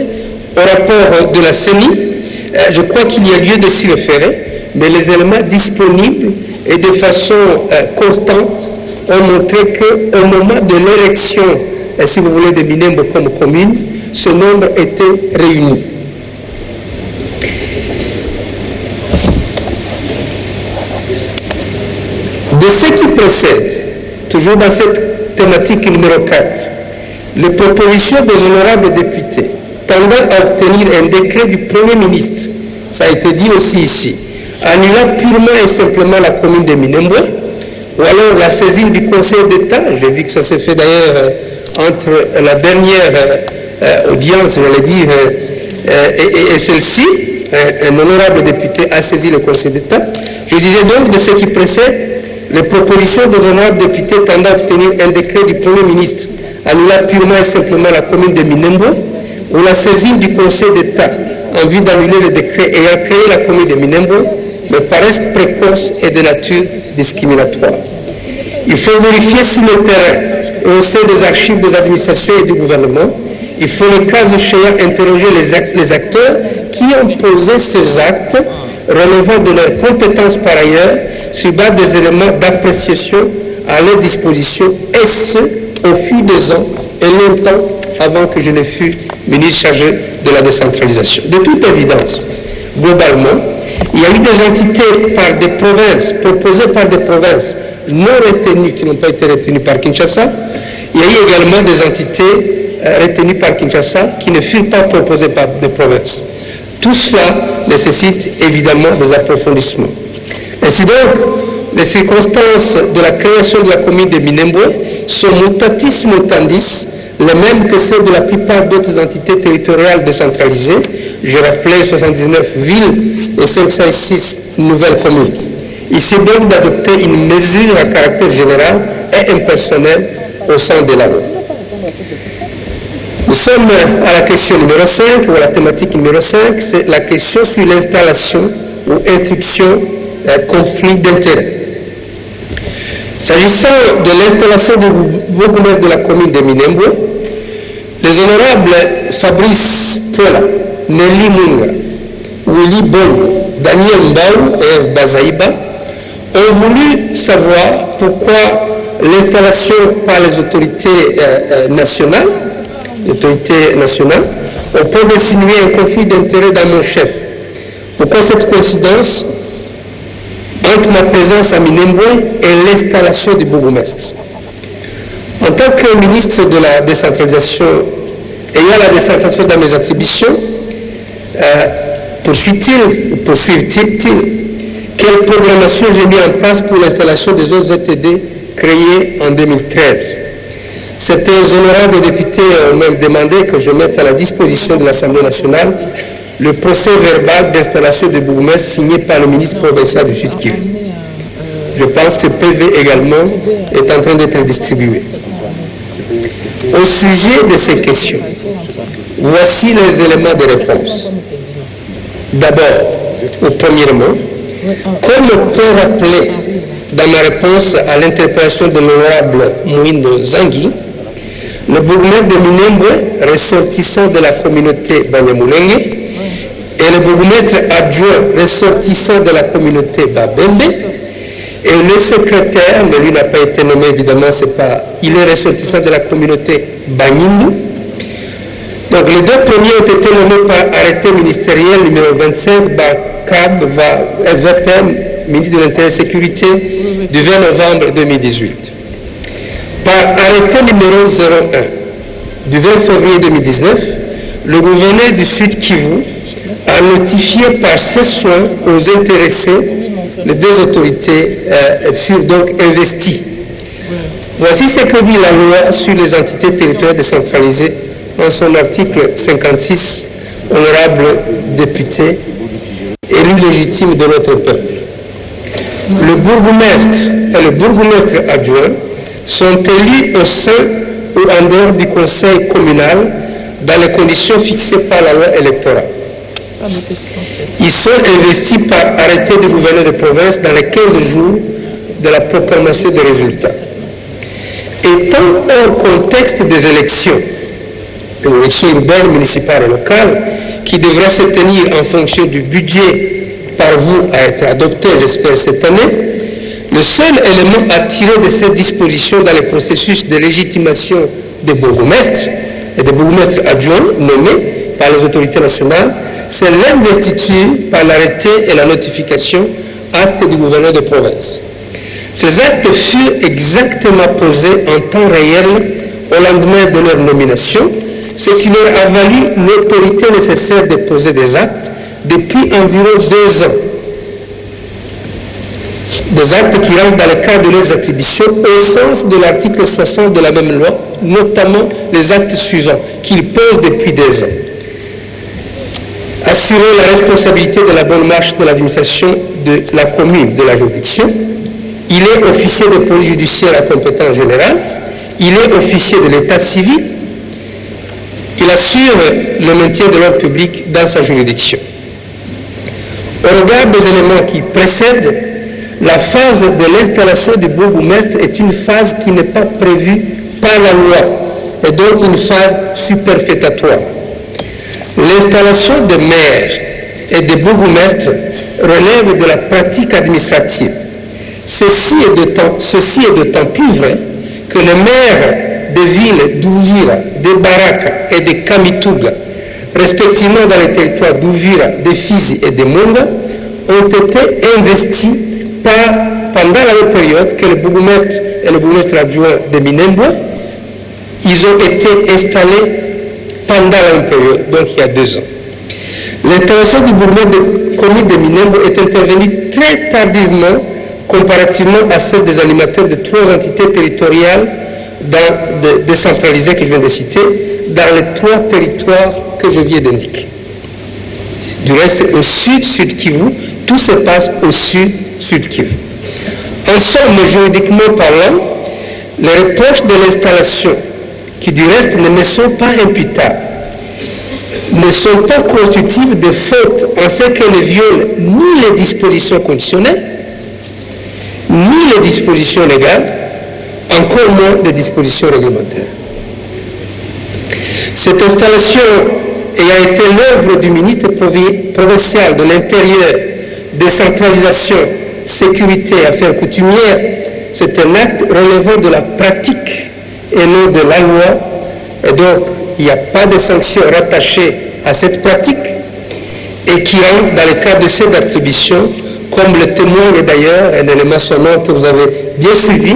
au rapport de la CENI. Je crois qu'il y a lieu de s'y référer, mais les éléments disponibles et de façon constante ont montré qu'au moment de l'élection, si vous voulez, de Minembwe comme commune, ce nombre était réuni. De ce qui précède, toujours dans cette thématique numéro 4, les propositions des honorables députés tendant à obtenir un décret du Premier ministre, ça a été dit aussi ici, annulant purement et simplement la commune de Minembwe, ou alors la saisine du Conseil d'État, j'ai vu que ça s'est fait d'ailleurs entre la dernière audience, j'allais dire, et celle-ci, un honorable député a saisi le Conseil d'État. Je disais donc de ce qui précède, les propositions des honorables députés tendant à obtenir un décret du Premier ministre annulant purement et simplement la commune de Minembwe, ou la saisine du Conseil d'État en vue d'annuler le décret ayant créé la commune de Minembwe, me paraissent précoces et de nature discriminatoire. Il faut vérifier si le terrain et au sein des archives des administrations et du gouvernement, il faut le cas échéant interroger les acteurs qui ont posé ces actes relevant de leurs compétences par ailleurs sur base des éléments d'appréciation à leur disposition, et ce, au fil des ans et longtemps avant que je ne fût ministre chargé de la décentralisation. De toute évidence, globalement, il y a eu des entités par des provinces, proposées par des provinces non retenues, qui n'ont pas été retenues par Kinshasa. Il y a eu également des entités retenues par Kinshasa qui ne furent pas proposées par des provinces. Tout cela nécessite évidemment des approfondissements. Ainsi donc, les circonstances de la création de la commune de Minembwe sont mutatis mutandis, les mêmes que celles de la plupart d'autres entités territoriales décentralisées. Je rappelais 79 villes et 506 nouvelles communes. Il s'est donc d'adopter une mesure à caractère général et impersonnel au sein de la loi. Nous sommes à la question numéro 5, ou à la thématique numéro 5, c'est la question sur l'installation ou instruction conflit d'intérêts. S'agissant de l'installation du bourgmestre de la commune de Minembwe, les honorables Fabrice Pola, Nelly Munga, Willy Bongo, Daniel Mbao et Eve Bazaïba ont voulu savoir pourquoi l'installation par les autorités nationales, ont pu insinuer un conflit d'intérêts dans mon chef. Pourquoi cette coïncidence entre ma présence à Minembwe et l'installation du bourgmestre? En tant que ministre de la décentralisation, ayant la décentralisation dans mes attributions, poursuivent-ils quelle programmation j'ai mis en place pour l'installation des autres ZTD créés en 2013? Certains honorables députés ont même demandé que je mette à la disposition de l'Assemblée nationale le procès verbal d'installation de bourgmestre signé par le ministre provincial du Sud Kivu. Je pense que ce PV également est en train d'être distribué. Au sujet de ces questions, voici les éléments de réponse. D'abord, premièrement, comme peut rappeler dans ma réponse à l'interpellation de l'honorable Mouindo Zangui, le bourgmestre de Minembwe, ressortissant de la communauté Banyamulenge, et le bourgmestre adjoint ressortissant de la communauté Babembe, et le secrétaire, mais lui n'a pas été nommé évidemment, il est ressortissant de la communauté Banyindu. Donc les deux premiers ont été nommés par arrêté ministériel numéro 25 BACAB VPM, ministre de l'Intérieur et Sécurité, du 20 novembre 2018. Par arrêté numéro 01 du 20 février 2019, le gouverneur du Sud Kivu a notifié par ses soins aux intéressés. Les deux autorités furent donc investies. Voici ce que dit la loi sur les entités territoriales décentralisées en son article 56, honorable député, élu légitime de notre peuple. Le bourgmestre et le bourgmestre adjoint sont élus au sein ou en dehors du conseil communal dans les conditions fixées par la loi électorale. Ils sont investis par arrêté du gouverneur de province dans les 15 jours de la proclamation des résultats. Étant hors contexte des élections urbaines, municipales et locales, qui devraient se tenir en fonction du budget par vous à être adopté, j'espère, cette année, le seul élément à tirer de cette disposition dans le processus de légitimation des bourgmestres et des bourgmestres adjoints nommés par les autorités nationales, c'est l'investiture par l'arrêté et la notification, acte du gouverneur de province. Ces actes furent exactement posés en temps réel au lendemain de leur nomination, ce qui leur a valu l'autorité nécessaire de poser des actes depuis environ 2 ans. Des actes qui rentrent dans le cadre de leurs attributions au sens de l'article 60 de la même loi, notamment les actes suivants qu'ils posent depuis 2 ans. Assurer la responsabilité de la bonne marche de l'administration de la commune de la juridiction. Il est officier de police judiciaire à compétence générale. Il est officier de l'état civil. Il assure le maintien de l'ordre public dans sa juridiction. Au regard des éléments qui précèdent, la phase de l'installation du bourgmestre est une phase qui n'est pas prévue par la loi et donc une phase superfétatoire. L'installation de maires et de bourgmestres relève de la pratique administrative. Ceci est d'autant plus vrai que les maires des villes d'Uvira, de Baraka et de Kamituga, respectivement dans les territoires d'Uvira, de Fizi et de Monga, ont été investis pendant la même période que le bourgmestre et le bourgmestre adjoint de Minembwe. Ils ont été installés pendant la même période, donc il y a 2 ans. L'installation du bourgmestre de commune de Minembwe est intervenue très tardivement comparativement à celle des animateurs de 3 entités territoriales décentralisées que je viens de citer, dans les 3 territoires que je viens d'indiquer. Du reste, au sud Kivu, tout se passe au sud Kivu. En somme, juridiquement parlant, les reproches de l'installation, qui du reste ne me sont pas imputables, ne sont pas constitutifs de faute en ce qu'elles ne violent ni les dispositions conditionnelles, ni les dispositions légales, encore moins les dispositions réglementaires. Cette installation ayant été l'œuvre du ministre provincial de l'Intérieur, décentralisation, sécurité et affaires coutumières, c'est un acte relevant de la pratique et non de la loi, et donc il n'y a pas de sanctions rattachées à cette pratique et qui rentre dans le cadre de cette attribution, comme le témoigne d'ailleurs un élément sonore que vous avez bien suivi.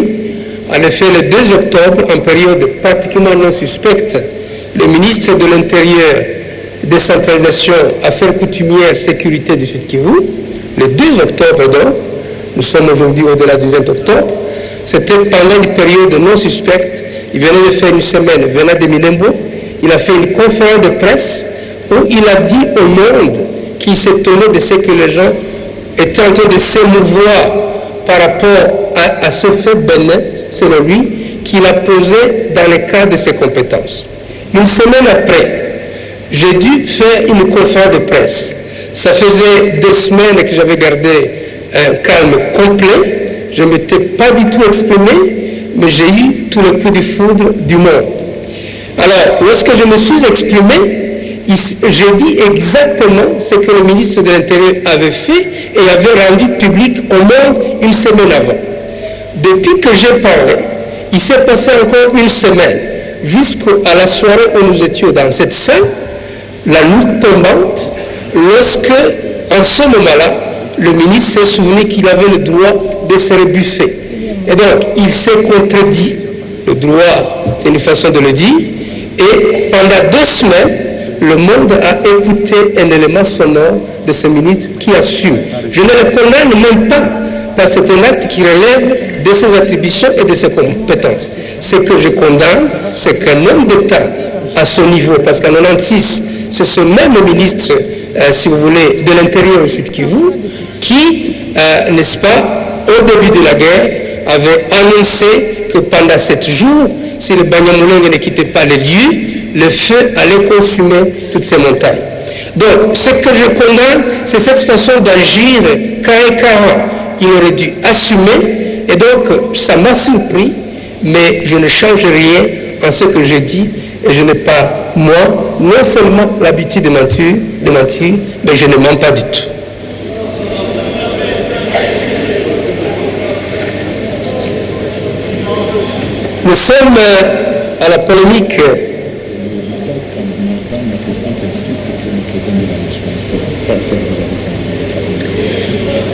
En effet, le 2 octobre, en période pratiquement non suspecte, le ministre de l'Intérieur, décentralisation, affaires coutumières, sécurité du Sud Kivu, le 2 octobre donc, nous sommes aujourd'hui au-delà du 20 octobre, C'était pendant une période non suspecte. Il venait de faire une semaine, venant de Minembo. Il a fait une conférence de presse où il a dit au monde qu'il s'étonnait de ce que les gens étaient en train de s'émouvoir par rapport à ce fait bénin, selon lui, qu'il a posé dans le cadre de ses compétences. Une semaine après, j'ai dû faire une conférence de presse. Ça faisait 2 semaines que j'avais gardé un calme complet. Je ne m'étais pas du tout exprimé, mais j'ai eu tout le coup de foudre du monde. Alors, lorsque je me suis exprimé, j'ai dit exactement ce que le ministre de l'Intérieur avait fait et avait rendu public au monde une semaine avant. Depuis que j'ai parlé, il s'est passé encore une semaine, jusqu'à la soirée où nous étions dans cette salle, la nuit tombante, lorsque, en ce moment-là, le ministre s'est souvenu qu'il avait le droit de se rebusser. Et donc, il s'est contredit. Le droit, c'est une façon de le dire. Et pendant 2 semaines, le monde a écouté un élément sonore de ce ministre qui assume. Je ne le condamne même pas, parce que c'est un acte qui relève de ses attributions et de ses compétences. Ce que je condamne, c'est qu'un homme d'État, à ce niveau, parce qu'en 1996, c'est ce même ministre, si vous voulez, de l'Intérieur au Sud-Kivu, qui, n'est-ce pas, au début de la guerre, avait annoncé que pendant 7 jours, si le Banyamulenge ne quittait pas les lieux, le feu allait consumer toutes ces montagnes. Donc, ce que je condamne, c'est cette façon d'agir carré-carré. Il aurait dû assumer, et donc, ça m'a surpris, mais je ne change rien en ce que j'ai dit, et je n'ai pas, moi, non seulement l'habitude de mentir, mais je ne mens pas du tout. Nous sommes à la polémique.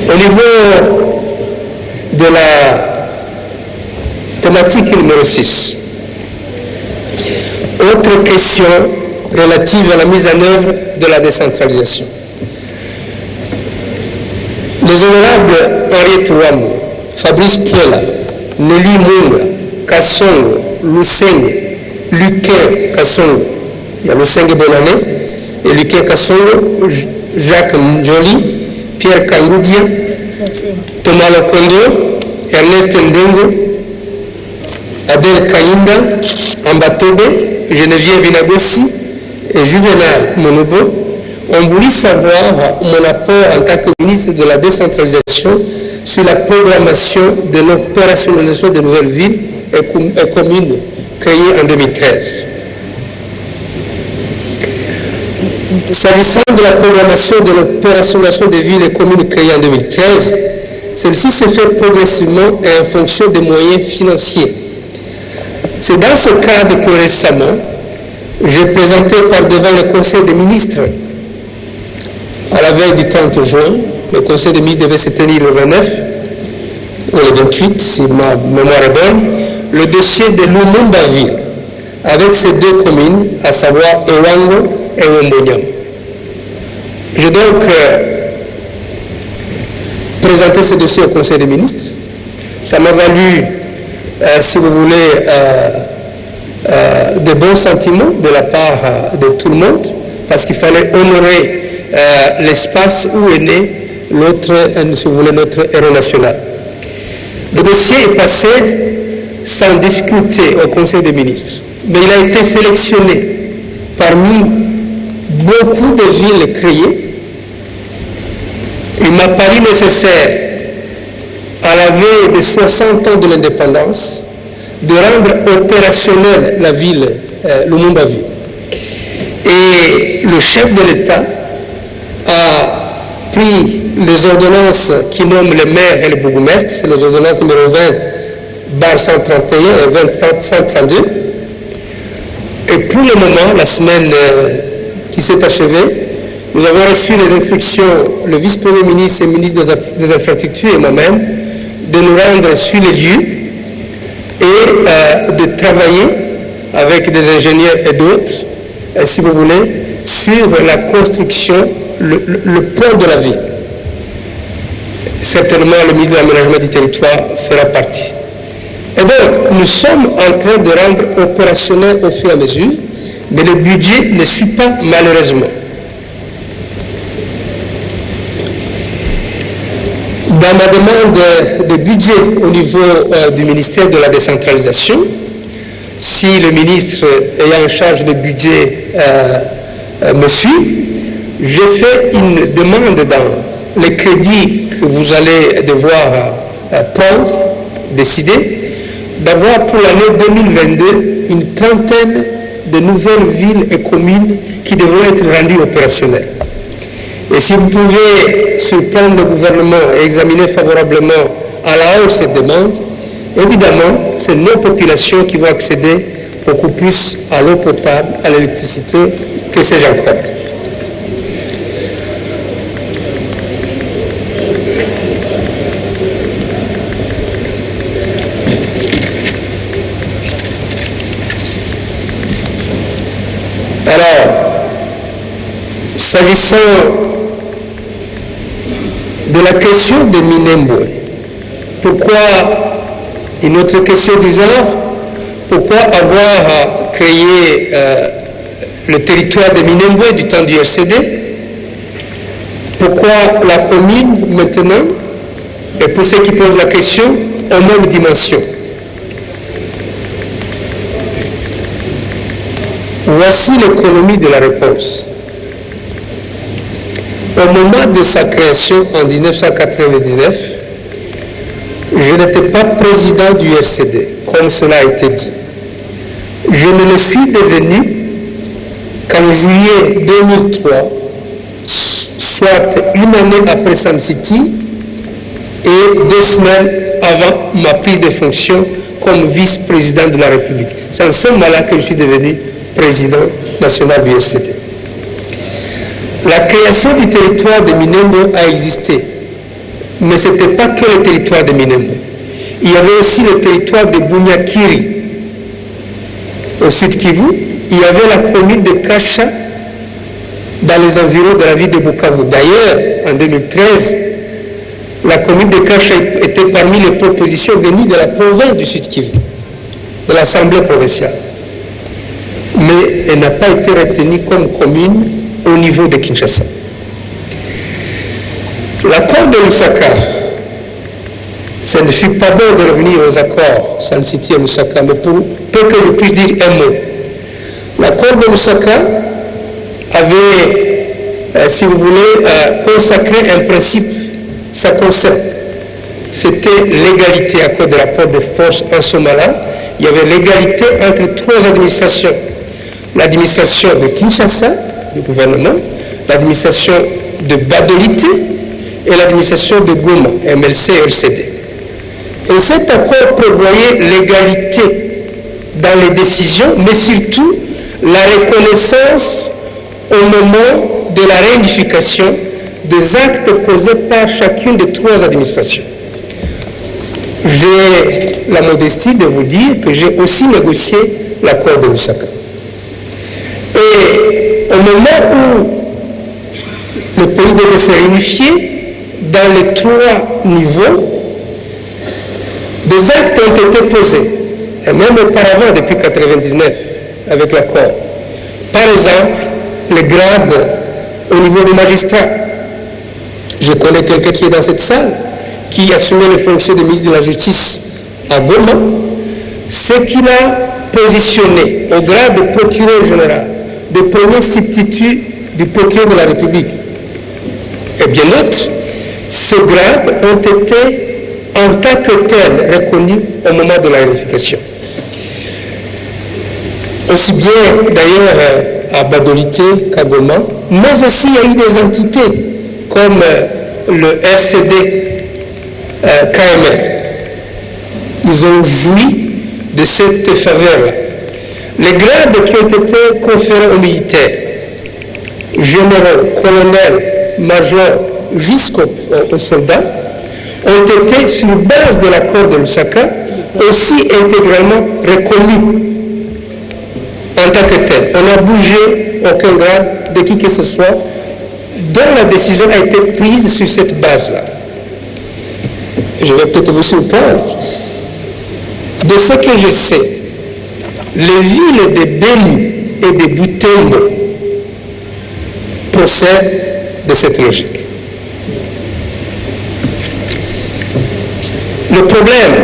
Au niveau de la thématique numéro 6, autre question relative à la mise en œuvre de la décentralisation. Les honorables Henriette Ouamou, Fabrice Puela, Nelly Munga, Kassongo, Lusenge, Luquin Kassongo, il y a Lusenge Bonane, et Luquin Kassongo, Jacques Njoli, Pierre Kangoudia, Thomas Lokondo, Ernest Ndengo, Adel Kainda, Ambatobe, Geneviève Inagossi et Juvenal Monobo ont voulu savoir mon apport en tant que ministre de la décentralisation sur la programmation de l'opérationnalisation des nouvelles villes et communes créées en 2013. S'agissant de la programmation de l'opérationnalisation des villes et communes créées en 2013, celle-ci se fait progressivement et en fonction des moyens financiers. C'est dans ce cadre que récemment, j'ai présenté par devant le Conseil des ministres, à la veille du 30 juin, le Conseil des ministres devait se tenir le 29 ou le 28, si ma mémoire est bonne, le dossier de Lumumba-Ville, avec ces 2 communes, à savoir Ewango et Wombonyam. J'ai donc présenté ce dossier au Conseil des ministres. Ça m'a valu, si vous voulez, de bons sentiments de la part de tout le monde, parce qu'il fallait honorer l'espace où est né notre, si vous voulez, notre héros national. Le dossier est passé sans difficulté au Conseil des ministres, mais il a été sélectionné parmi beaucoup de villes créées. Il m'a paru nécessaire, à la veille des 60 ans de l'indépendance, de rendre opérationnelle la ville Lumumba-Ville. Et le chef de l'État a pris les ordonnances qui nomment les maires et les bourgmestres, c'est les ordonnances numéro 20/131 et 20/132. Et pour le moment, la semaine qui s'est achevée, nous avons reçu les instructions, le vice-premier ministre et ministre des Infrastructures et moi-même, de nous rendre sur les lieux et de travailler avec des ingénieurs et d'autres, si vous voulez, sur la construction, le plan de la ville. Certainement, le ministre de l'aménagement du territoire fera partie. Et donc, nous sommes en train de rendre opérationnel au fur et à mesure, mais le budget ne suit pas malheureusement. Dans ma demande de budget au niveau du ministère de la décentralisation, si le ministre ayant en charge le budget me suit, j'ai fait une demande dans les crédits que vous allez devoir prendre, décider, d'avoir pour l'année 2022 une trentaine de nouvelles villes et communes qui devront être rendues opérationnelles. Et si vous pouvez surprendre le gouvernement et examiner favorablement à la hausse cette demande, évidemment, c'est nos populations qui vont accéder beaucoup plus à l'eau potable, à l'électricité, que sais-je encore. Alors, s'agissant de la question de Minembwe, pourquoi, une autre question du genre, pourquoi avoir créé le territoire de Minembwe du temps du RCD? Pourquoi la commune maintenant? Et pour ceux qui posent la question, en même dimension. Voici l'économie de la réponse. Au moment de sa création en 1999, je n'étais pas président du RCD, comme cela a été dit. Je ne le suis devenu qu'en juillet 2003, soit une année après Sam City et 2 semaines avant ma prise de fonction comme vice-président de la République. C'est en ce moment-là que je suis devenu président national du RCD. La création du territoire de Minembwe a existé, mais ce n'était pas que le territoire de Minembwe. Il y avait aussi le territoire de Bunyakiri, au sud Kivu. Il y avait la commune de Kasha, dans les environs de la ville de Bukavu. D'ailleurs, en 2013, la commune de Kasha était parmi les propositions venues de la province du sud Kivu, de l'Assemblée provinciale. Mais elle n'a pas été retenue comme commune au niveau de Kinshasa. L'accord de Lusaka, ça ne fut pas bon de revenir aux accords Sun City et Lusaka, mais pour peu que je puisse dire un mot. L'accord de Lusaka avait, si vous voulez, consacré un principe, sa concept. C'était l'égalité à cause de rapport de force en ce moment-là. Il y avait l'égalité entre 3 administrations. L'administration de Kinshasa, du gouvernement, l'administration de Badolité et l'administration de Goma, MLC et RCD. Et cet accord prévoyait l'égalité dans les décisions, mais surtout la reconnaissance au moment de la réunification des actes posés par chacune des 3 administrations. J'ai la modestie de vous dire que j'ai aussi négocié l'accord de Lusaka. Et au moment où le pays devait se réunifier, dans les 3 niveaux, des actes ont été posés, et même auparavant, depuis 1999, avec l'accord. Par exemple, les grades au niveau des magistrats. Je connais quelqu'un qui est dans cette salle, qui assumait les fonctions de ministre de la Justice à Goma, ce qu'il a positionné au grade de procureur général, de premier substitut du procureur de la République. Et bien d'autres, ces grades ont été en tant que tels reconnus au moment de la réunification. Aussi bien d'ailleurs à Badolité qu'à Goma, mais aussi il y a eu des entités comme le RCD KML. Ils ont joui de cette faveur-là. Les grades qui ont été conférés aux militaires, généraux, colonels, majors, jusqu'aux soldats, ont été, sur base de l'accord de Lusaka, aussi intégralement reconnus en tant que tel. On n'a bougé aucun grade de qui que ce soit, dont la décision a été prise sur cette base-là. Je vais peut-être vous surprendre. De ce que je sais, les villes de Beni et de Butembo procèdent de cette logique. Le problème,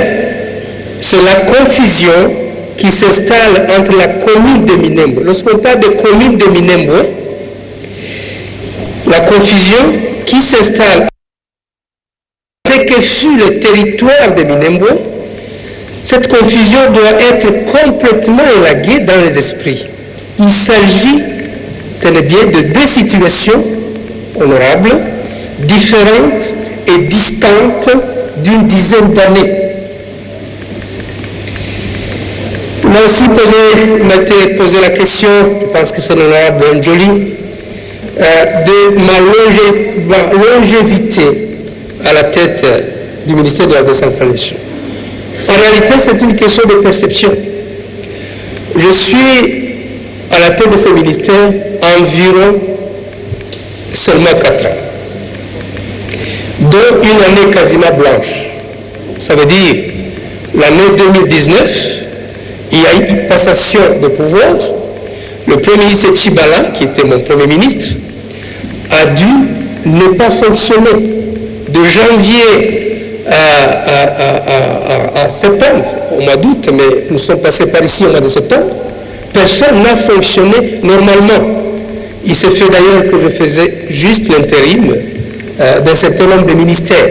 c'est la confusion qui s'installe entre la commune de Minembwe. Lorsqu'on parle de commune de Minembwe, la confusion qui s'installe avec que fut le territoire de Minembwe, cette confusion doit être complètement élaguée dans les esprits. Il s'agit, tenez bien, de deux situations honorables, différentes et distantes d'une dizaine d'années. On m'a aussi posé la question, je pense que c'est l'honorable Njoli, de ma longévité à la tête du ministère de la décentralisation. En réalité, c'est une question de perception. Je suis à la tête de ce ministère environ seulement 4 ans, dont une année quasiment blanche. Ça veut dire l'année 2019, il y a eu une passation de pouvoir. Le Premier ministre Tchibala, qui était mon Premier ministre, a dû ne pas fonctionner. De janvier à septembre, au mois d'août, mais nous sommes passés par ici au mois de septembre, personne n'a fonctionné normalement. Il s'est fait d'ailleurs que je faisais juste l'intérim d'un certain nombre de ministères.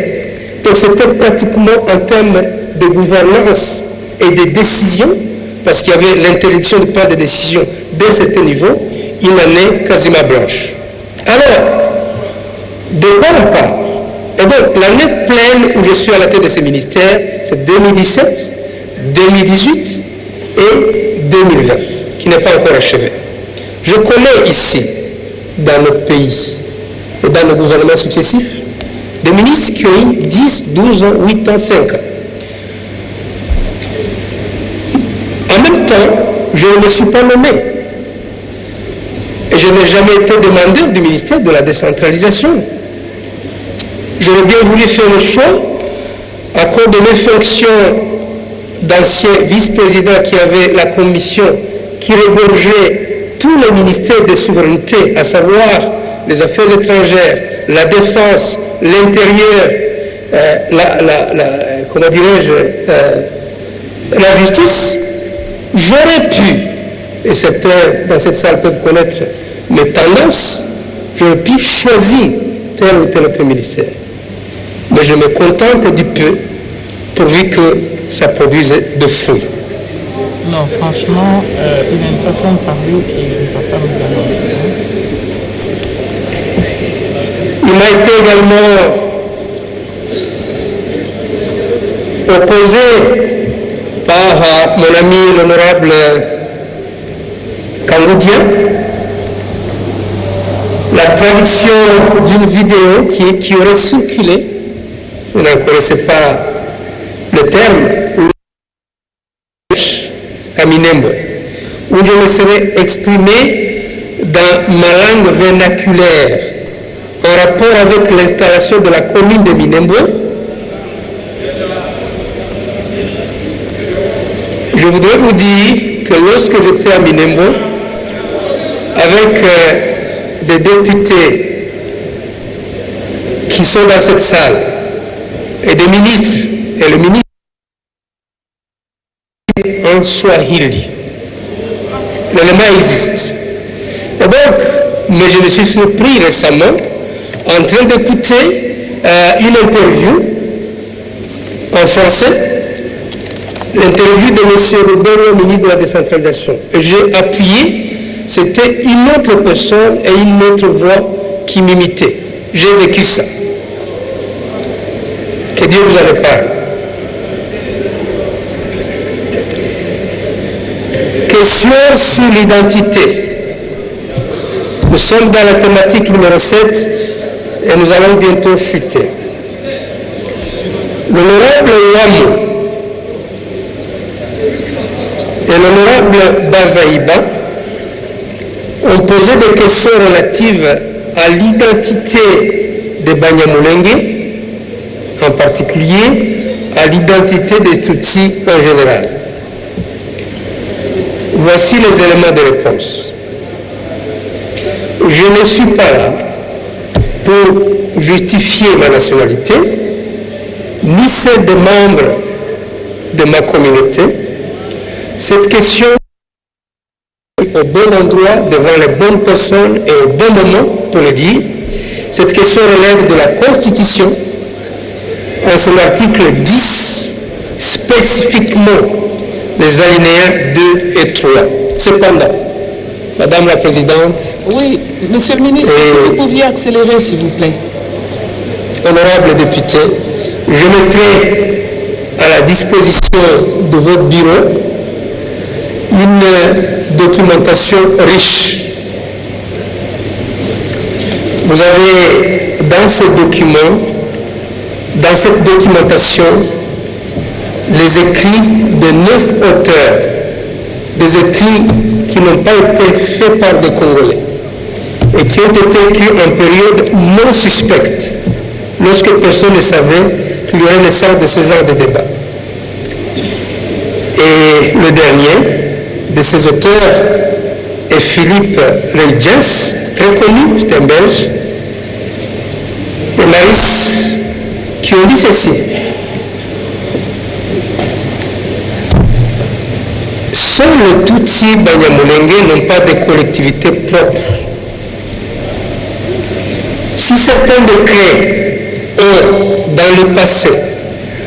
Donc c'était pratiquement en termes de gouvernance et de décision, parce qu'il y avait l'interdiction de prendre des décisions d'un certain niveau, une année quasiment blanche. Alors, de quoi on parle? Et donc, l'année pleine où je suis à la tête de ces ministères, c'est 2017, 2018 et 2020, qui n'est pas encore achevé. Je connais ici, dans notre pays, et dans nos gouvernements successifs, des ministres qui ont eu 10, 12 ans, 8 ans, 5 ans. En même temps, je ne me suis pas nommé. Et je n'ai jamais été demandeur du ministère de la décentralisation. J'aurais bien voulu faire le choix, à cause de mes fonctions d'ancien vice-président qui avait la commission qui regorgeait tous les ministères de souveraineté, à savoir les affaires étrangères, la défense, l'intérieur, comment dirais-je, la justice. J'aurais pu, et certains dans cette salle peuvent connaître mes tendances, j'aurais pu choisir tel ou tel autre ministère. Mais je me contente du peu, pourvu que ça produise de fruits. Non, franchement, il y a une façon de parler qui ne va pas nous amener. Il m'a été également opposé par mon ami l'honorable Kangoudien la traduction d'une vidéo qui aurait circulé, je n'en connaissais pas le terme, à Minembwe, où je me serais exprimé dans ma langue vernaculaire en rapport avec l'installation de la commune de Minembwe. Je voudrais vous dire que lorsque j'étais à Minembwe, avec des députés qui sont dans cette salle, et des ministres, et le ministre en Swahili, l'élément existe. Et donc, mais je me suis surpris récemment en train d'écouter une interview en français, l'interview de M. Robert, ministre de la décentralisation. Et j'ai appuyé, c'était une autre personne et une autre voix qui m'imitait. J'ai vécu ça. Que Dieu vous en parle. Question sur l'identité. Nous sommes dans la thématique numéro 7 et nous allons bientôt chuter. L'honorable Yamo et l'honorable Bazaïba ont posé des questions relatives à l'identité de Banyamulenge, en particulier à l'identité des Tutsis en général. Voici les éléments de réponse. Je ne suis pas là pour justifier ma nationalité, ni celle des membres de ma communauté. Cette question est au bon endroit, devant les bonnes personnes et au bon moment pour le dire. Cette question relève de la Constitution, en son article 10, spécifiquement les alinéas 2 et 3. Cependant, Madame la Présidente. Oui, Monsieur le Ministre, si vous pouviez accélérer, s'il vous plaît. Honorables députés, je mettrai à la disposition de votre bureau une documentation riche. Vous avez dans ces documents, dans cette documentation, les écrits de 9 auteurs, des écrits qui n'ont pas été faits par des Congolais et qui ont été écrits en période non suspecte, lorsque personne ne savait qu'il y aurait naissance de ce genre de débat. Et le dernier de ces auteurs est Philippe Reijens, très connu, c'est un Belge, et Maris, qui ont dit ceci. Seuls les Tutsis Banyamulenge n'ont pas de collectivité propre. Si certains décrets ont, dans le passé,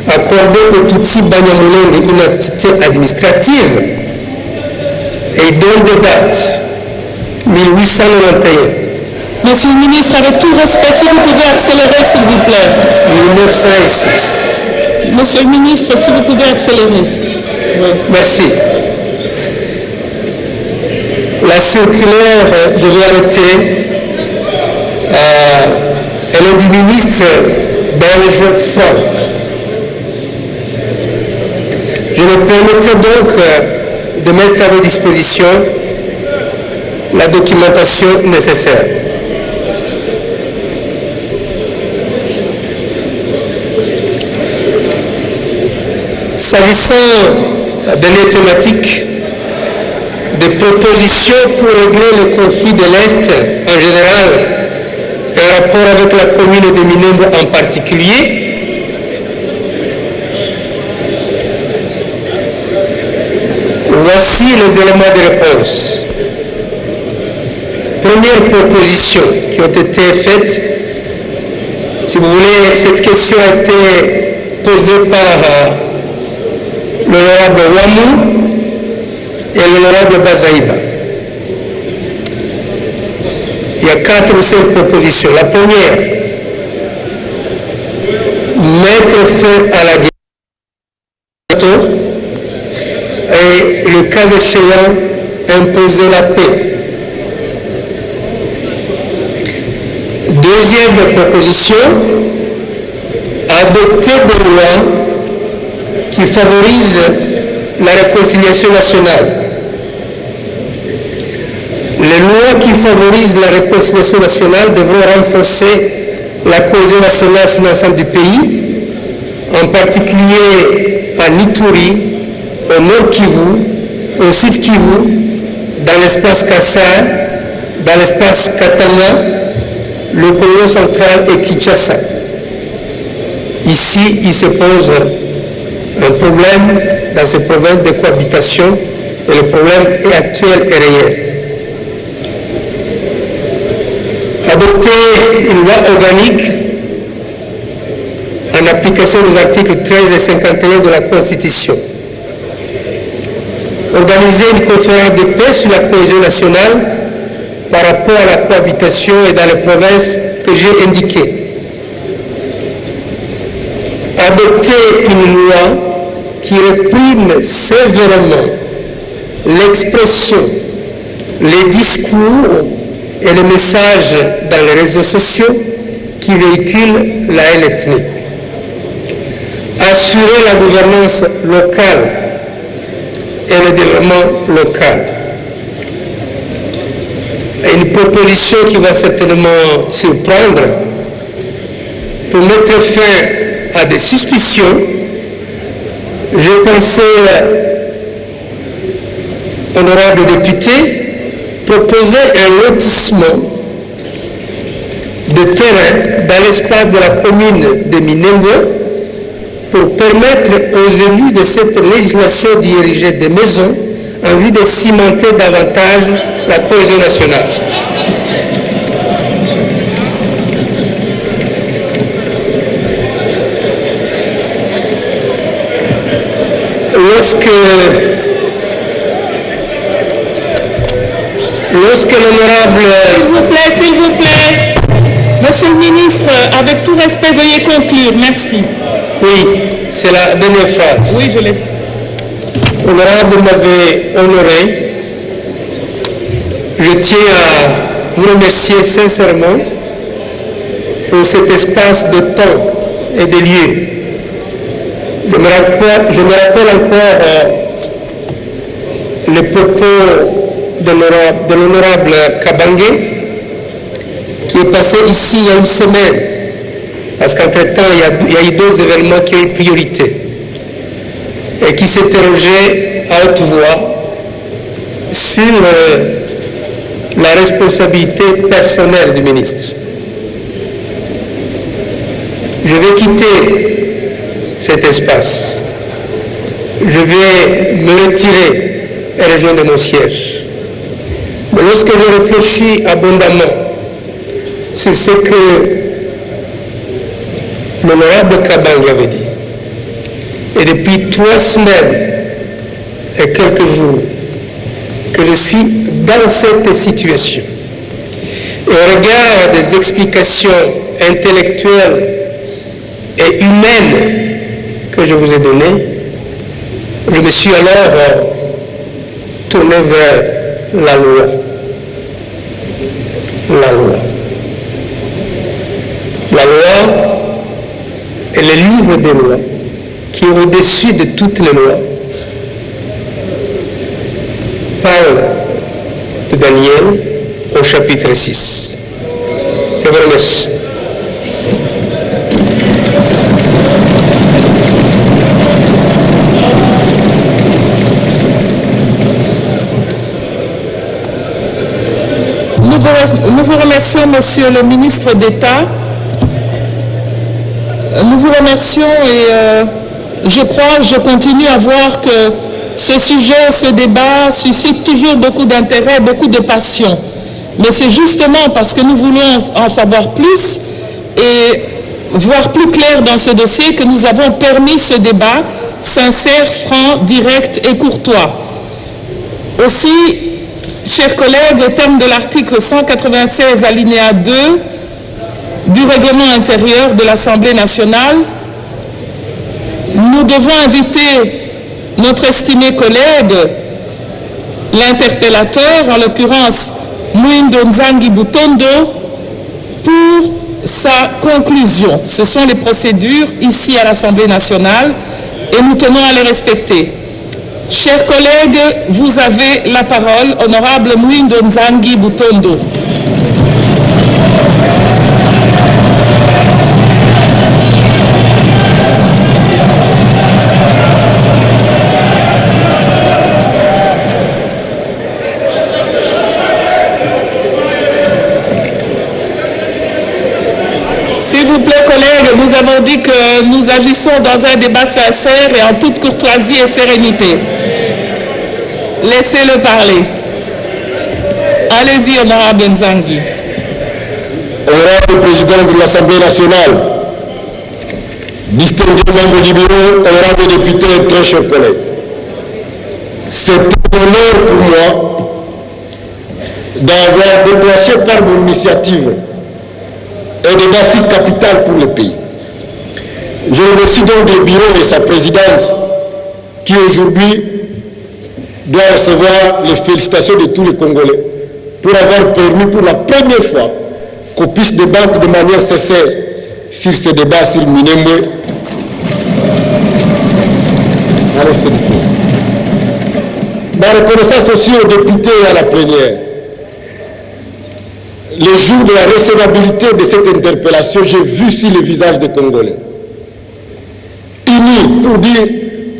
accordé aux Tutsis Banyamulenge une entité administrative, et dont de date 1891. Monsieur le ministre, avec tout respect, si vous pouvez accélérer, s'il vous plaît. 1906. Monsieur le ministre, si vous pouvez accélérer. Merci. La circulaire, je vais arrêter, elle est du ministre belge Franck. Je me permettrai donc de mettre à votre disposition la documentation nécessaire. S'agissant de les thématiques, des propositions pour régler le conflit de l'Est en général, en rapport avec la commune de Minembwe en particulier, voici les éléments de réponse. Première proposition qui ont été faites, si vous voulez, cette question a été posée par l'honorable Ouamou et l'honorable Bazaïba. Il y a 4 ou 5 propositions. La première, mettre fin à la guerre et, le cas échéant, imposer la paix. Deuxième proposition, adopter des lois qui favorisent la réconciliation nationale. Les lois qui favorisent la réconciliation nationale devront renforcer la cohésion nationale sur l'ensemble du pays, en particulier à Ituri, au Nord Kivu, au Sud Kivu, dans l'espace Kassai, dans l'espace Katanga, le Congo central et Kinshasa. Ici, il se pose un problème dans ces provinces de cohabitation et le problème est actuel et réel. Adopter une loi organique en application des articles 13 et 51 de la Constitution. Organiser une conférence de paix sur la cohésion nationale par rapport à la cohabitation et dans les provinces que j'ai indiquées. Adopter une loi qui réprime sévèrement l'expression, les discours et les messages dans les réseaux sociaux qui véhiculent la haine ethnique. Assurer la gouvernance locale et le développement local. Et une proposition qui va certainement surprendre pour mettre fin à des suspicions. Je pensais honorables députés, proposer un lotissement de terrain dans l'espace de la commune de Minembwe pour permettre aux élus de cette législation d'y ériger des maisons en vue de cimenter davantage la cohésion nationale. Lorsque l'honorable... S'il vous plaît. Monsieur le ministre, avec tout respect, veuillez conclure. Merci. Oui, c'est la dernière phrase. Oui, je laisse. L'honorable m'avait honoré. Je tiens à vous remercier sincèrement pour cet espace de temps et de lieu. Je me rappelle encore les propos de l'honorable Kabangé, qui est passé ici il y a une semaine, parce qu'entre-temps, il y a eu deux événements qui ont eu priorité, et qui s'interrogeait à haute voix sur la responsabilité personnelle du ministre. Je vais quitter cet espace. Je vais me retirer et rejoindre mon siège. Mais lorsque je réfléchis abondamment sur ce que l'honorable Kabang avait dit, et depuis 3 semaines et quelques jours que je suis dans cette situation, et au regard des explications intellectuelles et humaines que je vous ai données, je me suis alors tourné vers la loi. La loi. La loi est le livre des lois qui est au-dessus de toutes les lois. Parle de Daniel au chapitre 6. Je vous remercie. Nous vous remercions, Monsieur le ministre d'État. Nous vous remercions et je continue à voir que ce sujet, ce débat suscite toujours beaucoup d'intérêt, beaucoup de passion. Mais c'est justement parce que nous voulons en savoir plus et voir plus clair dans ce dossier que nous avons permis ce débat sincère, franc, direct et courtois. Aussi, chers collègues, au terme de l'article 196 alinéa 2 du règlement intérieur de l'Assemblée nationale, nous devons inviter notre estimé collègue, l'interpellateur, en l'occurrence Muindo Nzangi Butondo, pour sa conclusion. Ce sont les procédures ici à l'Assemblée nationale et nous tenons à les respecter. Chers collègues, vous avez la parole, honorable Muindo Nzangi Butondo. S'il vous plaît, collègues, nous avons dit que nous agissons dans un débat sincère et en toute courtoisie et sérénité. Laissez-le parler. Allez-y, honorable Nzangi. Honorable président de l'Assemblée nationale, distingués membres du bureau, honorable député et très chers collègues, c'est un honneur pour moi d'avoir déclenché par mon initiative un débat si capital pour le pays. Je remercie donc le bureau et sa présidente qui aujourd'hui doit recevoir les félicitations de tous les Congolais pour avoir permis pour la première fois qu'on puisse débattre de manière sincère sur ce débat sur Minembwe. Ma reconnaissance aussi aux députés et à la plénière. Le jour de la recevabilité de cette interpellation, j'ai vu sur le visage des Congolais, unis pour dire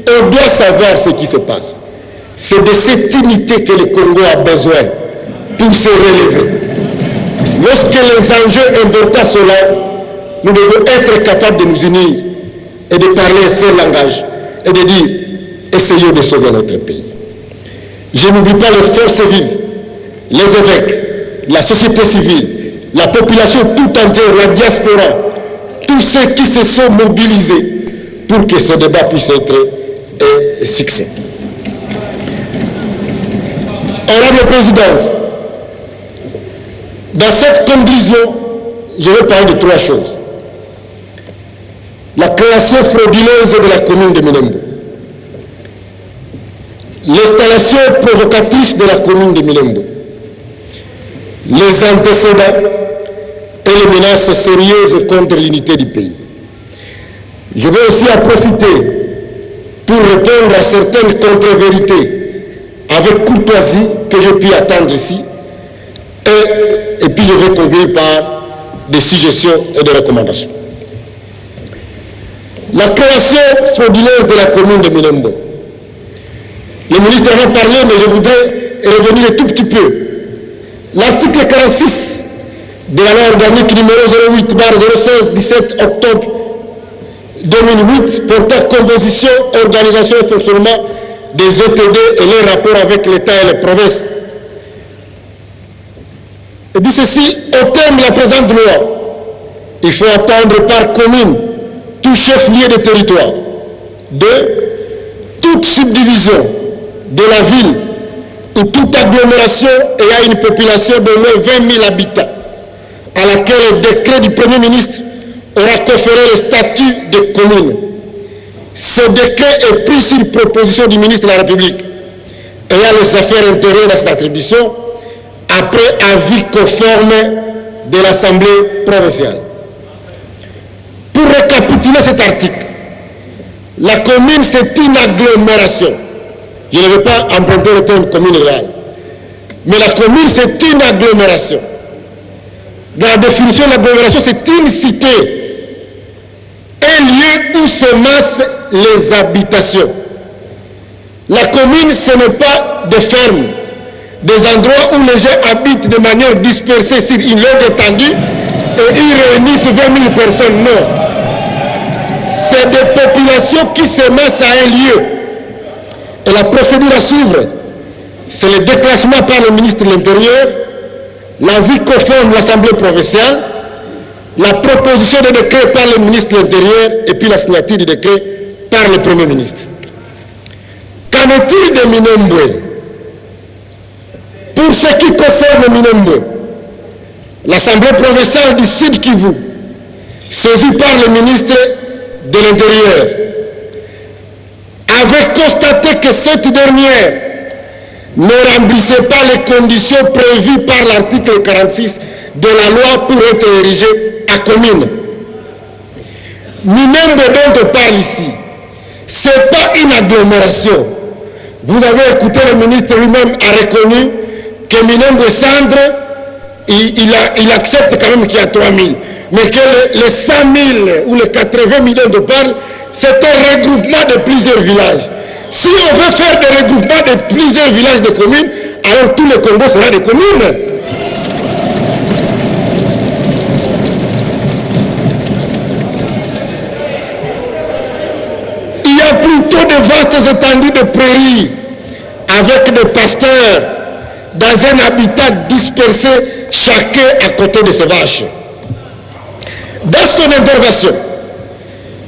on doit savoir ce qui se passe. C'est de cette unité que le Congo a besoin pour se relever. Lorsque les enjeux importants sont là, nous devons être capables de nous unir et de parler un seul langage et de dire, essayons de sauver notre pays. Je n'oublie pas les forces vives, les évêques, la société civile, la population tout entière, la diaspora, tous ceux qui se sont mobilisés pour que ce débat puisse être un succès. Honorable Présidente, dans cette conclusion, je vais parler de trois choses. La création frauduleuse de la commune de Minembwe, l'installation provocatrice de la commune de Minembwe, les antécédents et les menaces sérieuses contre l'unité du pays. Je vais aussi en profiter pour répondre à certaines contre-vérités avec courtoisie que j'ai pu attendre ici et puis je vais conclure par des suggestions et des recommandations. La création frauduleuse de la commune de Minembwe. Le ministre en a parlé, mais je voudrais revenir un tout petit peu. L'article 46 de la loi organique numéro 08/06 17 octobre 2008 portant composition, organisation et fonctionnement des ETD et les rapports avec l'État et les provinces. Il dit ceci, au terme de la présente loi, il faut attendre par commune tout chef-lieu de territoire. 2. Toute subdivision de la ville ou toute agglomération ayant une population d'au moins 20 000 habitants, à laquelle le décret du Premier ministre aura conféré le statut de commune. Ce décret est pris sur proposition du ministre de la République ayant les affaires intérieures à cette attribution après avis conforme de l'Assemblée provinciale. Pour récapituler cet article, la commune c'est une agglomération. Je ne vais pas emprunter le terme commune rurale, mais la commune c'est une agglomération. Dans la définition de l'agglomération, c'est une cité, un lieu où se massent les habitations. La commune, ce n'est pas des fermes, des endroits où les gens habitent de manière dispersée sur une longue étendue et ils réunissent 20 000 personnes. Non. C'est des populations qui se massent à un lieu. Et la procédure à suivre, c'est le déclassement par le ministre de l'Intérieur, l'avis conforme de l'Assemblée provinciale, la proposition de décret par le ministre de l'Intérieur et puis la signature du décret par le Premier ministre. Qu'en est-il de Minembwe? Pour ce qui concerne Minembwe, l'Assemblée provinciale du Sud Kivu, saisie par le ministre de l'Intérieur, avait constaté que cette dernière ne remplissait pas les conditions prévues par l'article 46 de la loi pour être érigée à commune. Minembwe dont on parle ici, ce n'est pas une agglomération. Vous avez écouté, le ministre lui-même a reconnu que Minembwe Centre, il accepte quand même qu'il y a 3 000, mais que les 100 000 ou les 80 millions de parle, c'est un regroupement de plusieurs villages. Si on veut faire des regroupements de plusieurs villages de communes, alors tout le Congo sera des communes. Il y a plutôt de vastes étendues de prairies avec des pasteurs dans un habitat dispersé, chacun à côté de ses vaches. Dans son intervention,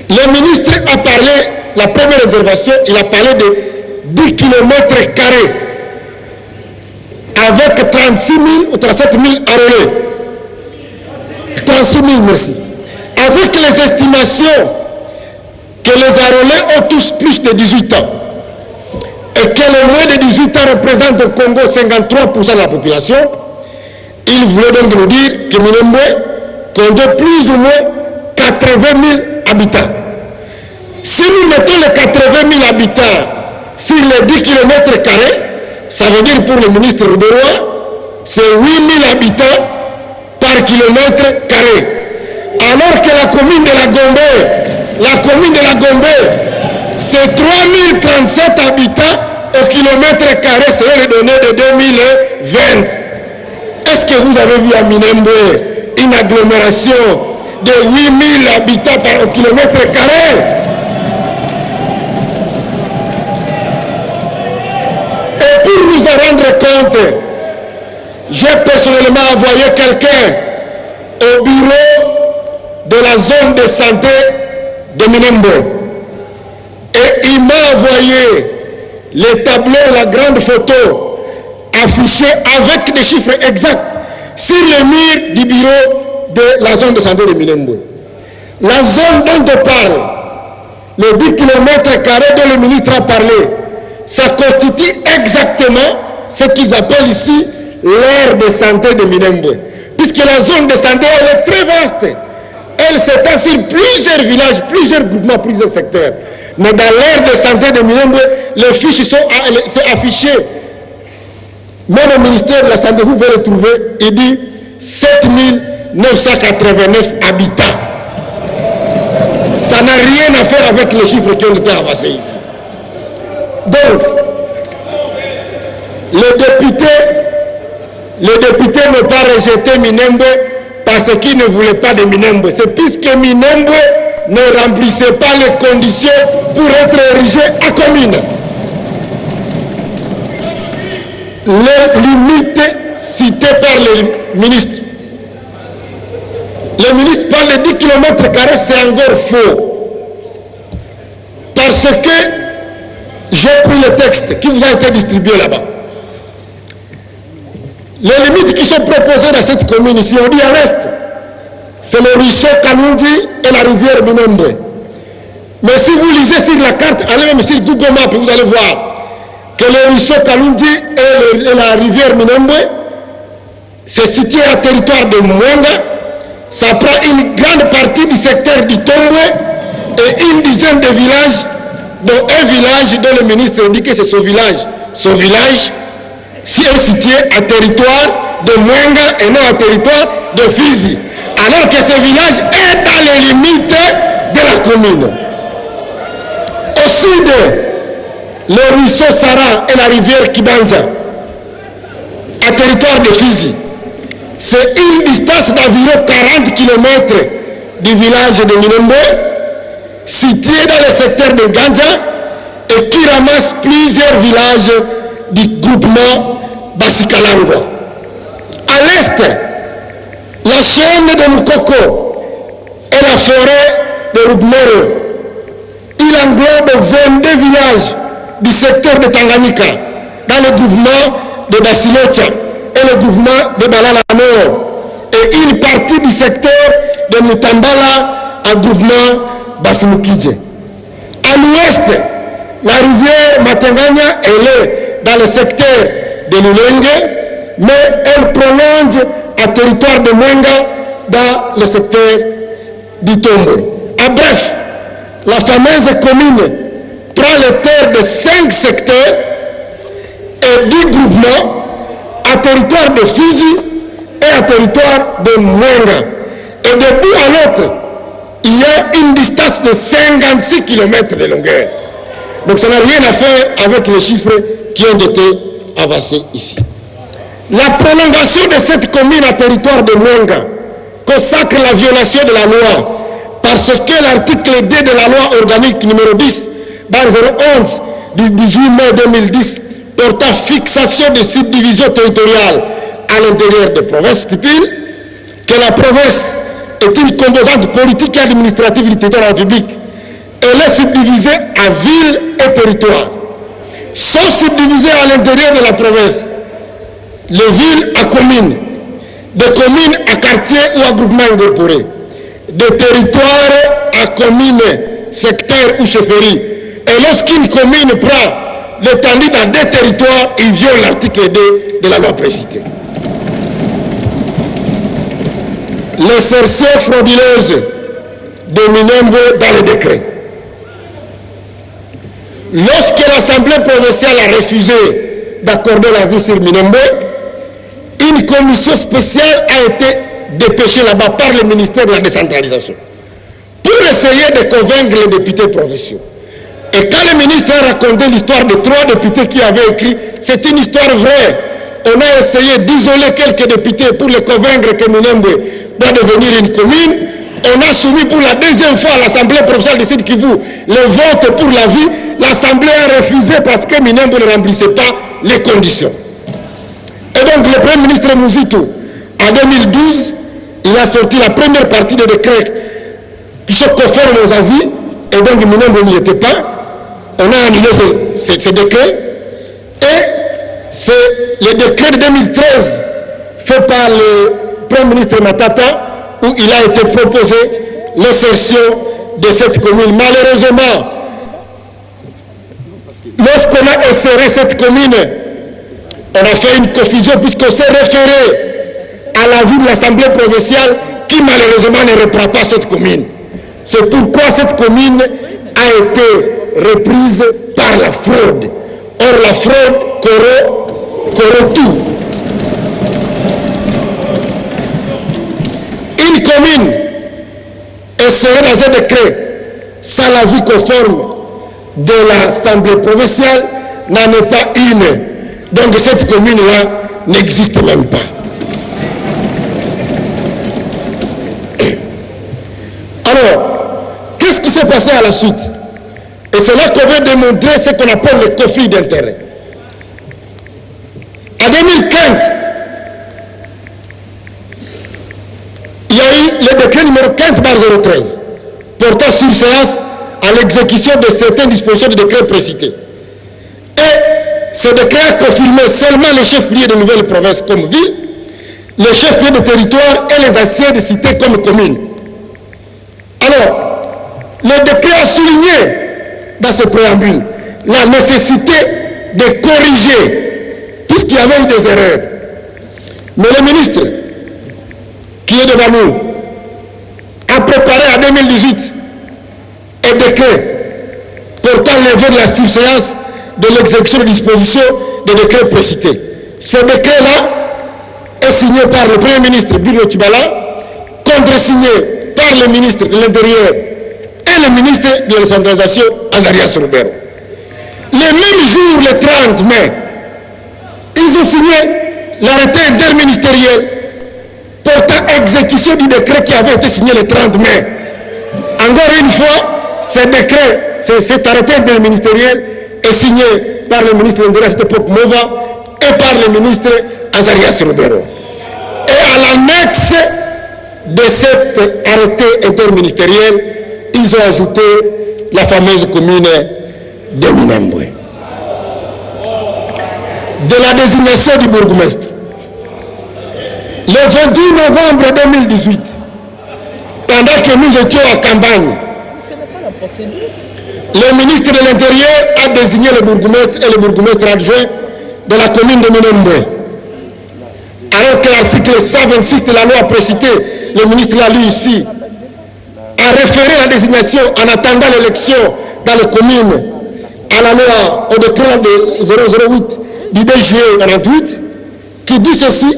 le ministre a parlé, la première intervention, il a parlé de 10 km² avec 36 000 ou 37 000 arrolés. 36 000, merci. Avec les estimations que les arrolés ont tous plus de 18 ans et que les moins de 18 ans représentent au Congo 53% de la population, il voulait donc nous dire que Minembwe compte plus ou moins 80 000 habitants. Si nous mettons les 80 000 habitants sur les 10 km², ça veut dire pour le ministre Rouberois, c'est 8 000 habitants par kilomètre carré. Alors que la commune de la Gombe, c'est 3 037 habitants et kilomètre carré selon les données de 2020. Est-ce que vous avez vu à Minembwe une agglomération de 8000 habitants par kilomètre carré? Et pour nous en rendre compte, j'ai personnellement envoyé quelqu'un au bureau de la zone de santé de Minembwe. Et il m'a envoyé les tableaux, la grande photo affichée avec des chiffres exacts sur le mur du bureau de la zone de santé de Minembwe. La zone dont on parle, les 10 km² dont le ministre a parlé, ça constitue exactement ce qu'ils appellent ici l'aire de santé de Minembwe. Puisque la zone de santé, elle est très vaste. Elle s'étend sur plusieurs villages, plusieurs groupements, plusieurs secteurs. Mais dans l'aire de santé de Minembwe, les fiches sont affichées. Même au ministère de la Santé, vous pouvez le trouver, il dit 7989 habitants. Ça n'a rien à faire avec les chiffres qui ont été avancés ici. Donc, les députés n'ont pas rejeté Minembwe parce qu'ils ne voulaient pas de Minembwe. C'est puisque Minembwe ne remplissait pas les conditions pour être érigé à commune. Les limites citées par le ministre. Le ministre parle de 10 km², c'est encore faux. Parce que j'ai pris le texte qui vous a été distribué là-bas. Les limites qui sont proposées dans cette commune ici, on dit à l'est, c'est le ruisseau Kalundi et la rivière Minembwe. Mais si vous lisez sur la carte, allez même sur Google Maps, vous allez voir que le ruisseau Kalundi et la rivière Minembwe, c'est situé à territoire de Mwenga. Ça prend une grande partie du secteur d'Itombwe et une dizaine de villages, dont un village dont le ministre dit que c'est son village. Son village est situé à territoire de Mwenga et non à territoire de Fizi. Alors que ce village est dans les limites de la commune. Au sud, le ruisseau Sara et la rivière Kibanja, à territoire de Fizi. C'est une distance d'environ 40 km du village de Minembwe, situé dans le secteur de Ganja et qui ramasse plusieurs villages du groupement Basikalangwa. À l'est, la chaîne de Mukoko et la forêt de Rubmero. Il englobe 22 villages du secteur de Tanganyika dans le groupement de Basilocha et le groupement de Balala Nord et une partie du secteur de Mutambala en groupement Basimukidje. À l'ouest, la rivière Matanganya est dans le secteur de Lulenge, mais elle prolonge à territoire de Mwenga dans le secteur d'Itombwe. En bref, la fameuse commune prend les terres de 5 secteurs et 10 groupements à territoire de Fizi et à territoire de Mwenga. Et de bout à l'autre, il y a une distance de 56 km de longueur. Donc ça n'a rien à faire avec les chiffres qui ont été avancés ici. La prolongation de cette commune à territoire de Mwenga consacre la violation de la loi parce que l'article 2 de la loi organique numéro 10, barre 011 du 18 mai 2010 portant fixation des subdivisions territoriales à l'intérieur des provinces stipule que la province est une composante politique et administrative du territoire de la République. Elle est subdivisée à villes et territoires. Sont subdivisées à l'intérieur de la province les villes à communes, des communes à quartiers ou à groupements incorporés, des territoires à communes, secteurs ou chefferies. Et lorsqu'une commune prend l'étendue dans des territoires, il viole l'article 2 de la loi précitée. L'insertion frauduleuse de Minembwe dans le décret. Lorsque l'Assemblée provinciale a refusé d'accorder la vie sur Minembwe, une commission spéciale a été dépêchée là-bas par le ministère de la décentralisation pour essayer de convaincre les députés provinciaux. Et quand le ministre a raconté l'histoire de 3 députés qui avaient écrit, c'est une histoire vraie. On a essayé d'isoler quelques députés pour les convaincre que Minembwe doit devenir une commune. On a soumis pour la deuxième fois à l'Assemblée provinciale de Sud Kivu le vote pour la vie. L'Assemblée a refusé parce que Minembwe ne remplissait pas les conditions. Et donc le Premier ministre Mouzito, en 2012, il a sorti la première partie des décrets qui sont conformes aux avis, et donc Minembwe n'y était pas. On a annulé ces décrets, et c'est le décret de 2013 fait par le Premier ministre Matata, où il a été proposé l'insertion de cette commune. Malheureusement, lorsqu'on a inséré cette commune, on a fait une confusion puisqu'on s'est référé à l'avis de l'Assemblée provinciale qui malheureusement ne reprend pas cette commune. C'est pourquoi cette commune a été reprise par la fraude. Or la fraude corrompt tout. Une commune insérée dans un décret sans l'avis conforme de l'Assemblée provinciale n'en est pas une. Donc cette commune-là n'existe même pas. Alors, qu'est-ce qui s'est passé à la suite? Et c'est là qu'on veut démontrer ce qu'on appelle le conflit d'intérêts. En 2015, il y a eu le décret numéro 15/013 portant surséance à l'exécution de certaines dispositions du décret précité. Et ce décret a confirmé seulement les chefs-lieux de nouvelles provinces comme villes, les chefs-lieux de territoire et les anciennes cités comme communes. Alors, le décret a souligné dans ce préambule la nécessité de corriger puisqu'il y avait eu des erreurs. Mais le ministre qui est devant nous a préparé en 2018 un décret portant levé de la surséance de l'exécution de dispositions des décrets précités. Ce décret-là est signé par le Premier ministre Bruno Tshibala, contresigné par le ministre de l'Intérieur et le ministre de la décentralisation Azarias Roubero. Le même jour, le 30 mai, ils ont signé l'arrêté interministériel portant exécution du décret qui avait été signé le 30 mai. Encore une fois, ce décret, cet arrêté interministériel est signé par le ministre de l'Intérieur à cette époque, Mova, et par le ministre Azarias Roubero. Et à l'annexe de cet arrêté interministériel, ils ont ajouté la fameuse commune de Minembwe. De la désignation du bourgmestre. Le 22 novembre 2018, pendant que nous étions en campagne, le ministre de l'Intérieur a désigné le bourgmestre et le bourgmestre adjoint de la commune de Minembwe. Alors que l'article 126 de la loi précitée, le ministre l'a lu ici, a référé la désignation en attendant l'élection dans les communes à la loi, au décret de 008 du 2 juillet 1948, qui dit ceci: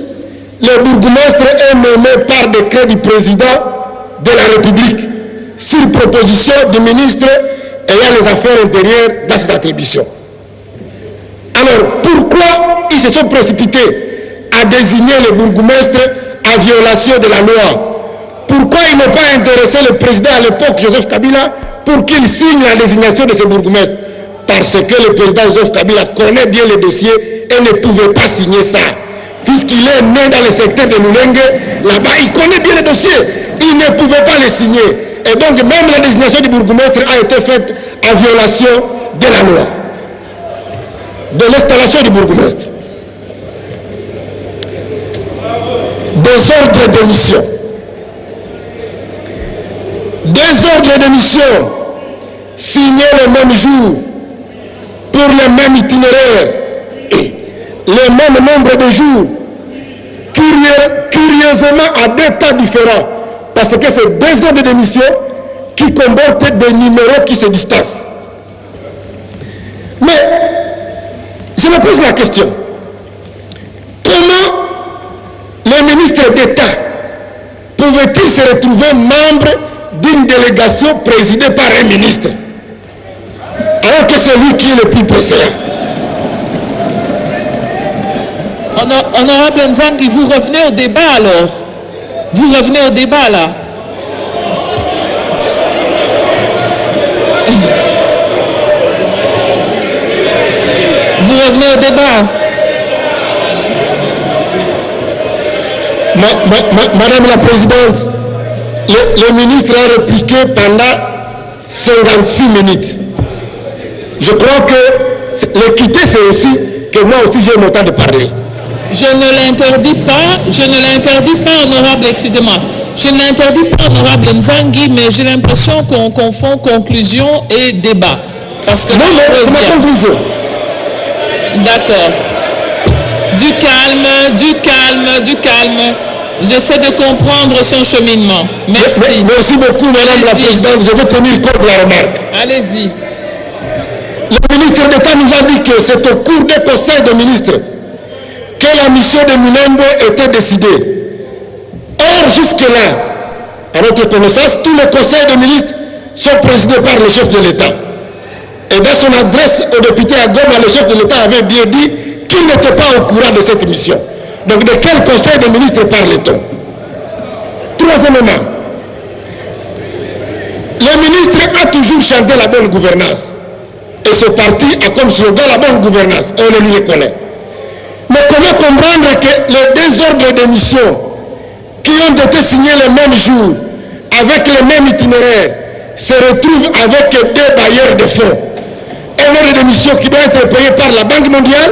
le bourgmestre est nommé par décret du président de la République sur proposition du ministre ayant les affaires intérieures dans ses attributions. Alors, pourquoi ils se sont précipités à désigner le bourgmestre en violation de la loi? Pourquoi ils n'ont pas intéressé le président à l'époque, Joseph Kabila, pour qu'il signe la désignation de ce bourgmestre? Parce que le président Joseph Kabila connaît bien le dossier et ne pouvait pas signer ça. Puisqu'il est né dans le secteur de Lulenge, là-bas, il connaît bien le dossier. Il ne pouvait pas le signer. Et donc, même la désignation du bourgmestre a été faite en violation de la loi. De l'installation du bourgmestre. Désordre de mission. Désordre de mission signé le même jour pour le même itinéraire, le même nombre de jours, curieusement à deux temps différents, parce que c'est deux ordres de mission qui comportent des numéros qui se distancent. Mais je me pose la question, comment les ministres d'État pouvaient-ils se retrouver membres d'une délégation présidée par un ministre? alors que c'est lui qui est le plus pressé. Honorable Nzangi, vous revenez au débat alors. Vous revenez au débat là. Vous revenez au débat. Madame la Présidente, le ministre a répliqué pendant 56 minutes. Je crois que l'équité, c'est aussi que moi aussi j'ai le temps de parler. Je ne l'interdis pas, honorable, excusez-moi. Je ne l'interdis pas, honorable Nzangi, mais j'ai l'impression qu'on confond conclusion et débat. Parce que non, mais c'est ma conclusion. D'accord. Du calme. J'essaie de comprendre son cheminement. Merci. Merci beaucoup, Madame la Présidente. Je vais tenir compte de la remarque. Allez-y. Le ministre d'État nous a dit que c'est au cours des conseils de ministres que la mission de Minembwe était décidée. Or, jusque-là, à notre connaissance, tous les conseils de ministres sont présidés par le chef de l'État. Et dans son adresse au député à Goma, le chef de l'État avait bien dit qu'il n'était pas au courant de cette mission. Donc, de quel conseil de ministres parle-t-on? Troisièmement, le ministre a toujours chanté la bonne gouvernance. Et ce parti a comme slogan la bonne gouvernance. On le lui reconnaît. Mais comment comprendre que les désordres de mission qui ont été signés le même jour, avec le même itinéraire, se retrouvent avec deux bailleurs de fonds? Un ordre de mission qui doit être payé par la Banque mondiale,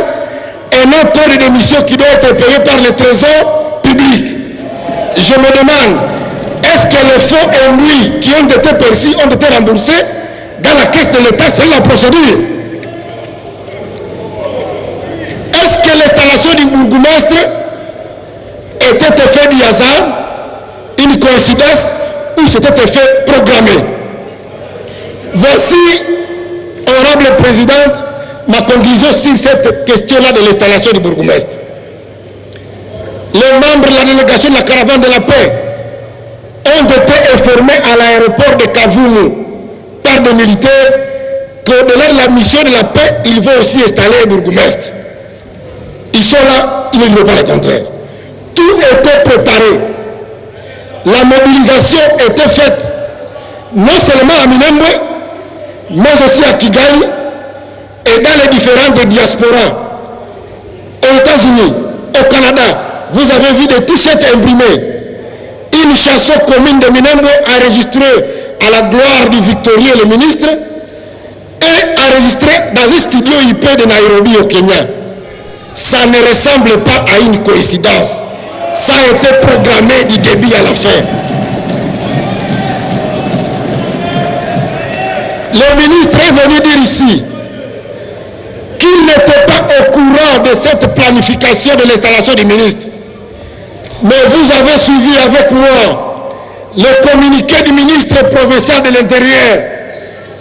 un autre ordre de mission qui doit être payé par le Trésor public. Je me demande, est-ce que les fonds induits qui ont été perçus ont été remboursés dans la caisse de l'État selon la procédure? Est-ce que l'installation du bourgmestre était fait du hasard, une coïncidence, ou c'était fait programmé? Voici, honorable présidente, ma conclusion sur cette question-là de l'installation du bourgmestre. Les membres de la délégation de la caravane de la paix ont été informés à l'aéroport de Kavumu par des militaires qu'au-delà de la mission de la paix, ils vont aussi installer un bourgmestre. Ils sont là, ils ne disent pas le contraire. Tout était préparé. La mobilisation était faite, non seulement à Minembwe, mais aussi à Kigali et dans les différentes diasporas. Aux États-Unis, au Canada, vous avez vu des t-shirts imprimés. Une chanson commune de Minembwe enregistrée à la gloire du victorieux, le ministre, et enregistrée dans un studio IP de Nairobi au Kenya. Ça ne ressemble pas à une coïncidence. Ça a été programmé du début à la fin. Le ministre est venu dire ici qu'il n'était pas au courant de cette planification de l'installation du ministre. Mais vous avez suivi avec moi le communiqué du ministre provincial de l'Intérieur,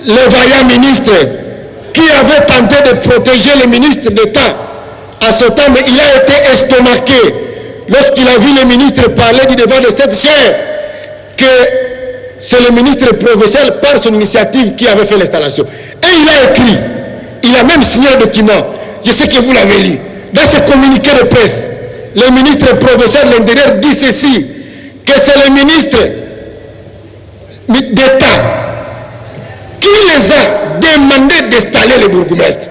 le vaillant ministre, qui avait tenté de protéger le ministre d'État à ce temps, mais il a été estomaqué lorsqu'il a vu le ministre parler du devant de cette chaire, que c'est le ministre provincial par son initiative qui avait fait l'installation. Et il a écrit, il a même signé le document, je sais que vous l'avez lu, dans ce communiqué de presse, le ministre provincial de l'Intérieur dit ceci, que c'est le ministre d'État qui les a demandé d'installer le bourgmestre.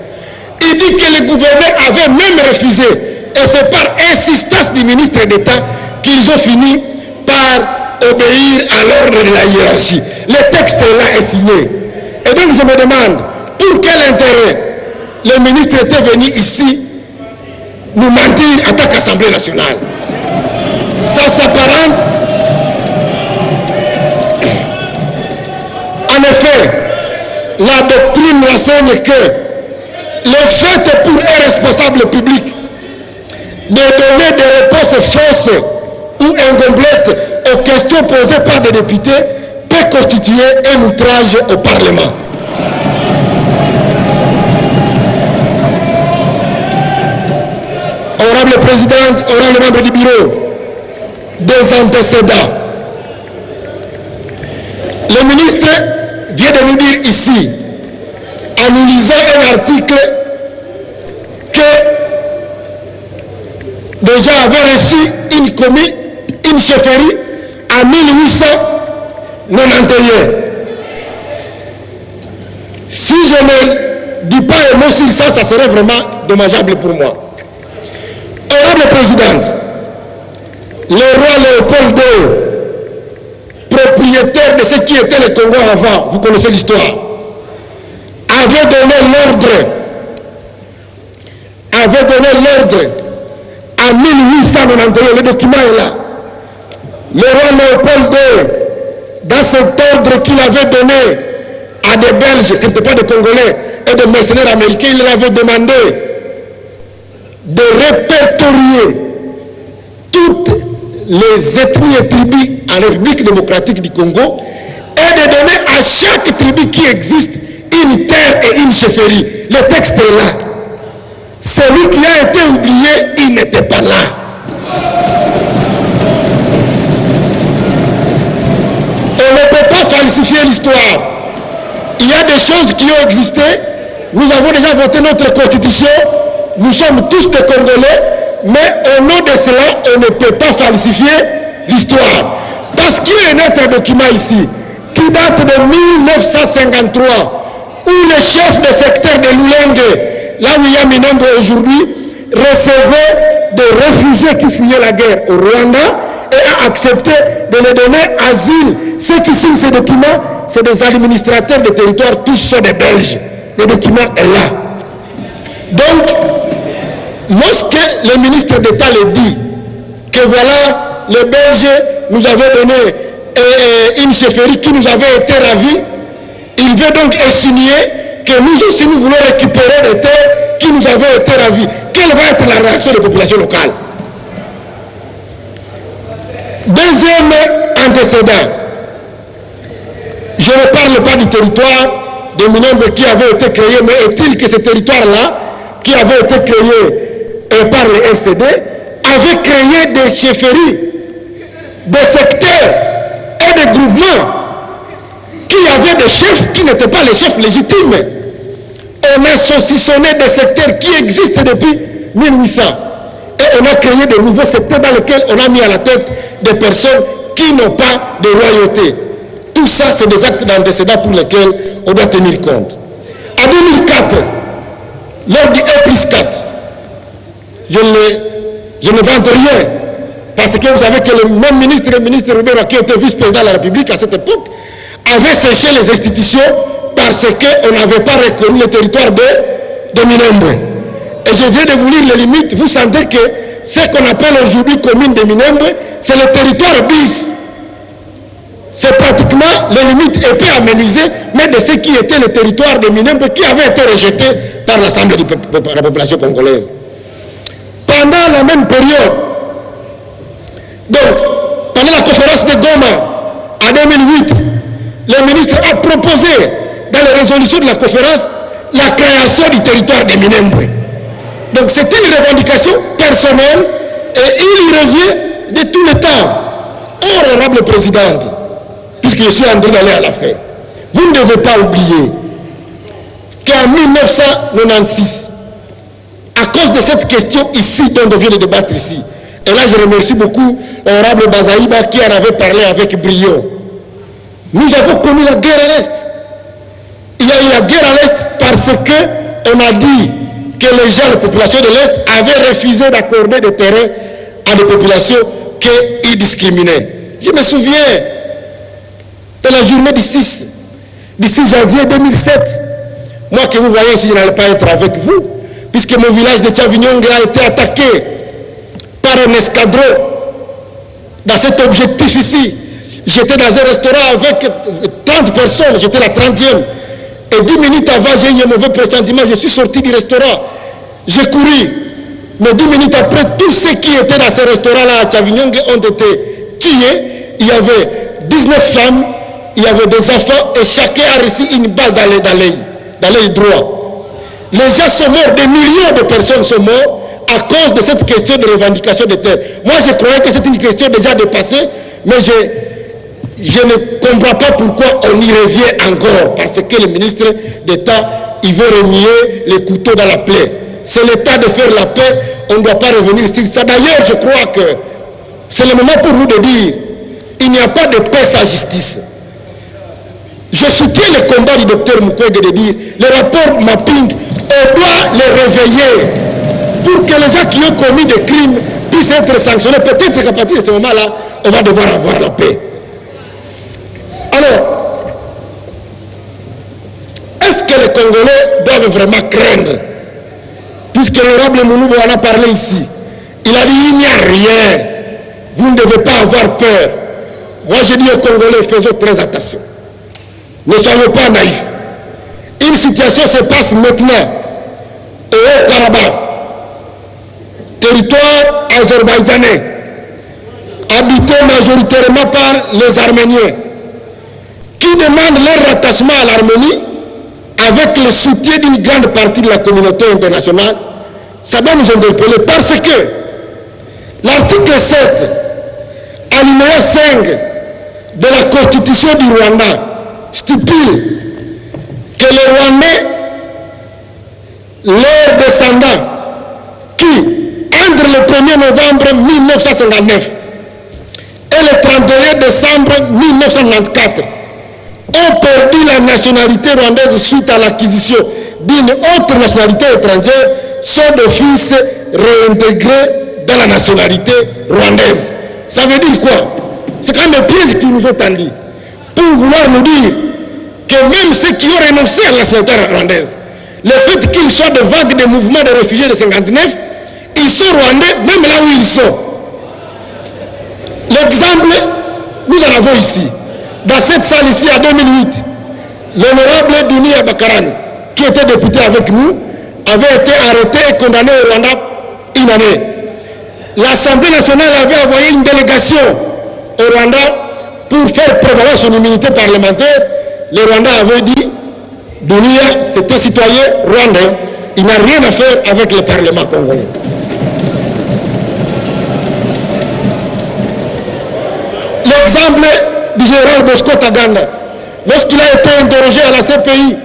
Il dit que le gouverneur avait même refusé, et c'est par insistance du ministre d'État qu'ils ont fini par obéir à l'ordre de la hiérarchie. Le texte là est signé. Et donc je me demande, pour quel intérêt le ministre était venu ici nous mentir en tant qu'Assemblée nationale? Ça s'apparente. En effet, la doctrine enseigne que le fait pour un responsable public de donner des réponses fausses ou incomplètes aux questions posées par des députés peut constituer un outrage au Parlement. Honorable Présidente, honorable membre du bureau, des antécédents. Le ministre vient de nous dire ici, en nous un article que déjà avait reçu une commune, une chefferie en 1891. Si je ne dis pas un mot sur ça, ça serait vraiment dommageable pour moi. Honorable Présidente, le roi Léopold II, propriétaire de ce qui était le Congo avant, vous connaissez l'histoire, avait donné l'ordre en 1891, le document est là. Le roi Léopold II, dans cet ordre qu'il avait donné à des Belges, ce n'était pas des Congolais, et des mercenaires américains, il leur avait demandé de répertorier toutes les ethnies et tribus en République démocratique du Congo et de donner à chaque tribu qui existe une terre et une chefferie. Le texte est là. Celui qui a été oublié, il n'était pas là. On ne peut pas falsifier l'histoire. Il y a des choses qui ont existé. Nous avons déjà voté notre constitution. Nous sommes tous des Congolais. Mais au nom de cela, on ne peut pas falsifier l'histoire. Parce qu'il y a un autre document ici qui date de 1953 où le chef de secteur de Lulenge, là où il y a Minembwe aujourd'hui, recevait des réfugiés qui fuyaient la guerre au Rwanda et a accepté de les donner asile. Ceux qui signent ces documents, c'est des administrateurs de territoire, tous sont des Belges. Le document est là. Donc, lorsque le ministre d'État le dit, que voilà, les Belges nous avaient donné une chefferie qui nous avait été ravie, il veut donc insinuer que nous aussi nous voulons récupérer des terres qui nous avaient été ravies. Quelle va être la réaction des populations locales? Deuxième antécédent, je ne parle pas du territoire de Minembwe qui avait été créé, mais est-il que ce territoire-là, qui avait été créé par le SCD, avait créé des chefferies, des secteurs et des groupements qui avaient des chefs qui n'étaient pas les chefs légitimes. On a saucissonné des secteurs qui existent depuis 1800 et on a créé de nouveaux secteurs dans lesquels on a mis à la tête des personnes qui n'ont pas de loyauté. Tout ça, c'est des actes d'antécédents pour lesquels on doit tenir compte. En 2004, lors du 1+4, je ne vante rien, parce que vous savez que le même ministre, le ministre Roubero, qui était vice-président de la République à cette époque, avait séché les institutions parce qu'on n'avait pas reconnu le territoire de Minembwe. Et je viens de vous lire les limites. Vous sentez que ce qu'on appelle aujourd'hui commune de Minembwe, c'est le territoire bis. C'est pratiquement les limites épais aménisées, mais de ce qui était le territoire de Minembwe qui avait été rejeté par l'Assemblée de la population congolaise. Pendant la même période, donc, pendant la conférence de Goma, en 2008, le ministre a proposé, dans les résolutions de la conférence, la création du territoire de Minembwe. Donc, c'était une revendication personnelle et il y revient de tout le temps. Honorable Présidente, puisque je suis en train d'aller à la fin, vous ne devez pas oublier qu'en 1996, à cause de cette question ici, dont on vient de débattre ici, et là je remercie beaucoup l'honorable Bazaïba qui en avait parlé avec brio, nous avons connu la guerre à l'Est. Il y a eu la guerre à l'Est parce qu'on a dit que les gens, la population de l'Est, avaient refusé d'accorder des terrains à des populations qu'ils discriminaient. Je me souviens de la journée du 6 janvier 2007. Moi que vous voyez ici, je n'allais pas être avec vous, puisque mon village de Tchavinyongue a été attaqué par un escadron dans cet objectif ici. J'étais dans un restaurant avec 30 personnes, j'étais la 30e. Et 10 minutes avant, j'ai eu un mauvais pressentiment, je suis sorti du restaurant. J'ai couru. Mais 10 minutes après, tous ceux qui étaient dans ce restaurant-là à Tchavinyongue ont été tués. Il y avait 19 femmes, il y avait des enfants et chacun a reçu une balle dans l'œil droit. Les gens sont morts, des millions de personnes sont mortes à cause de cette question de revendication de terre. Moi, je croyais que c'était une question déjà dépassée, mais je ne comprends pas pourquoi on y revient encore, parce que le ministre d'État, il veut remuer les couteaux dans la plaie. C'est l'état de faire la paix, on ne doit pas revenir sur ça. D'ailleurs, je crois que c'est le moment pour nous de dire, il n'y a pas de paix sans justice. Je soutiens le combat du docteur Mukwege de dire, le rapport mapping, on doit les réveiller pour que les gens qui ont commis des crimes puissent être sanctionnés. Peut-être qu'à partir de ce moment-là, on va devoir avoir la paix. Alors, est-ce que les Congolais doivent vraiment craindre? Puisque l'honorable Mounoubou en a parlé ici. Il a dit, il n'y a rien. Vous ne devez pas avoir peur. Moi, je dis aux Congolais, faisons très attention. Ne soyons pas naïfs. Une situation se passe maintenant au Haut-Karabakh, territoire azerbaïdjanais, habité majoritairement par les Arméniens, qui demandent leur rattachement à l'Arménie avec le soutien d'une grande partie de la communauté internationale. Ça doit nous interpeller parce que l'article 7, alinéa 5 de la Constitution du Rwanda stipule que les Rwandais, leurs descendants, qui, entre le 1er novembre 1959 et le 31 décembre 1994, ont perdu la nationalité rwandaise suite à l'acquisition d'une autre nationalité étrangère, sont d'office réintégrés dans la nationalité rwandaise. Ça veut dire quoi? C'est quand même des pièges qui nous ont tendus pour vouloir nous dire que même ceux qui ont renoncé à la nationalité rwandaise, le fait qu'ils soient de vagues de mouvements de réfugiés de 59, ils sont rwandais même là où ils sont. L'exemple, nous en avons ici. Dans cette salle ici, en 2008, l'honorable Dunia Bakarani, qui était député avec nous, avait été arrêté et condamné au Rwanda une année. L'Assemblée nationale avait envoyé une délégation au Rwanda pour faire prévaloir son immunité parlementaire. Le Rwanda avait dit, Dunia, c'était citoyen rwandais, il n'a rien à faire avec le Parlement congolais. L'exemple du général Bosco Taganda, lorsqu'il a été interrogé à la CPI,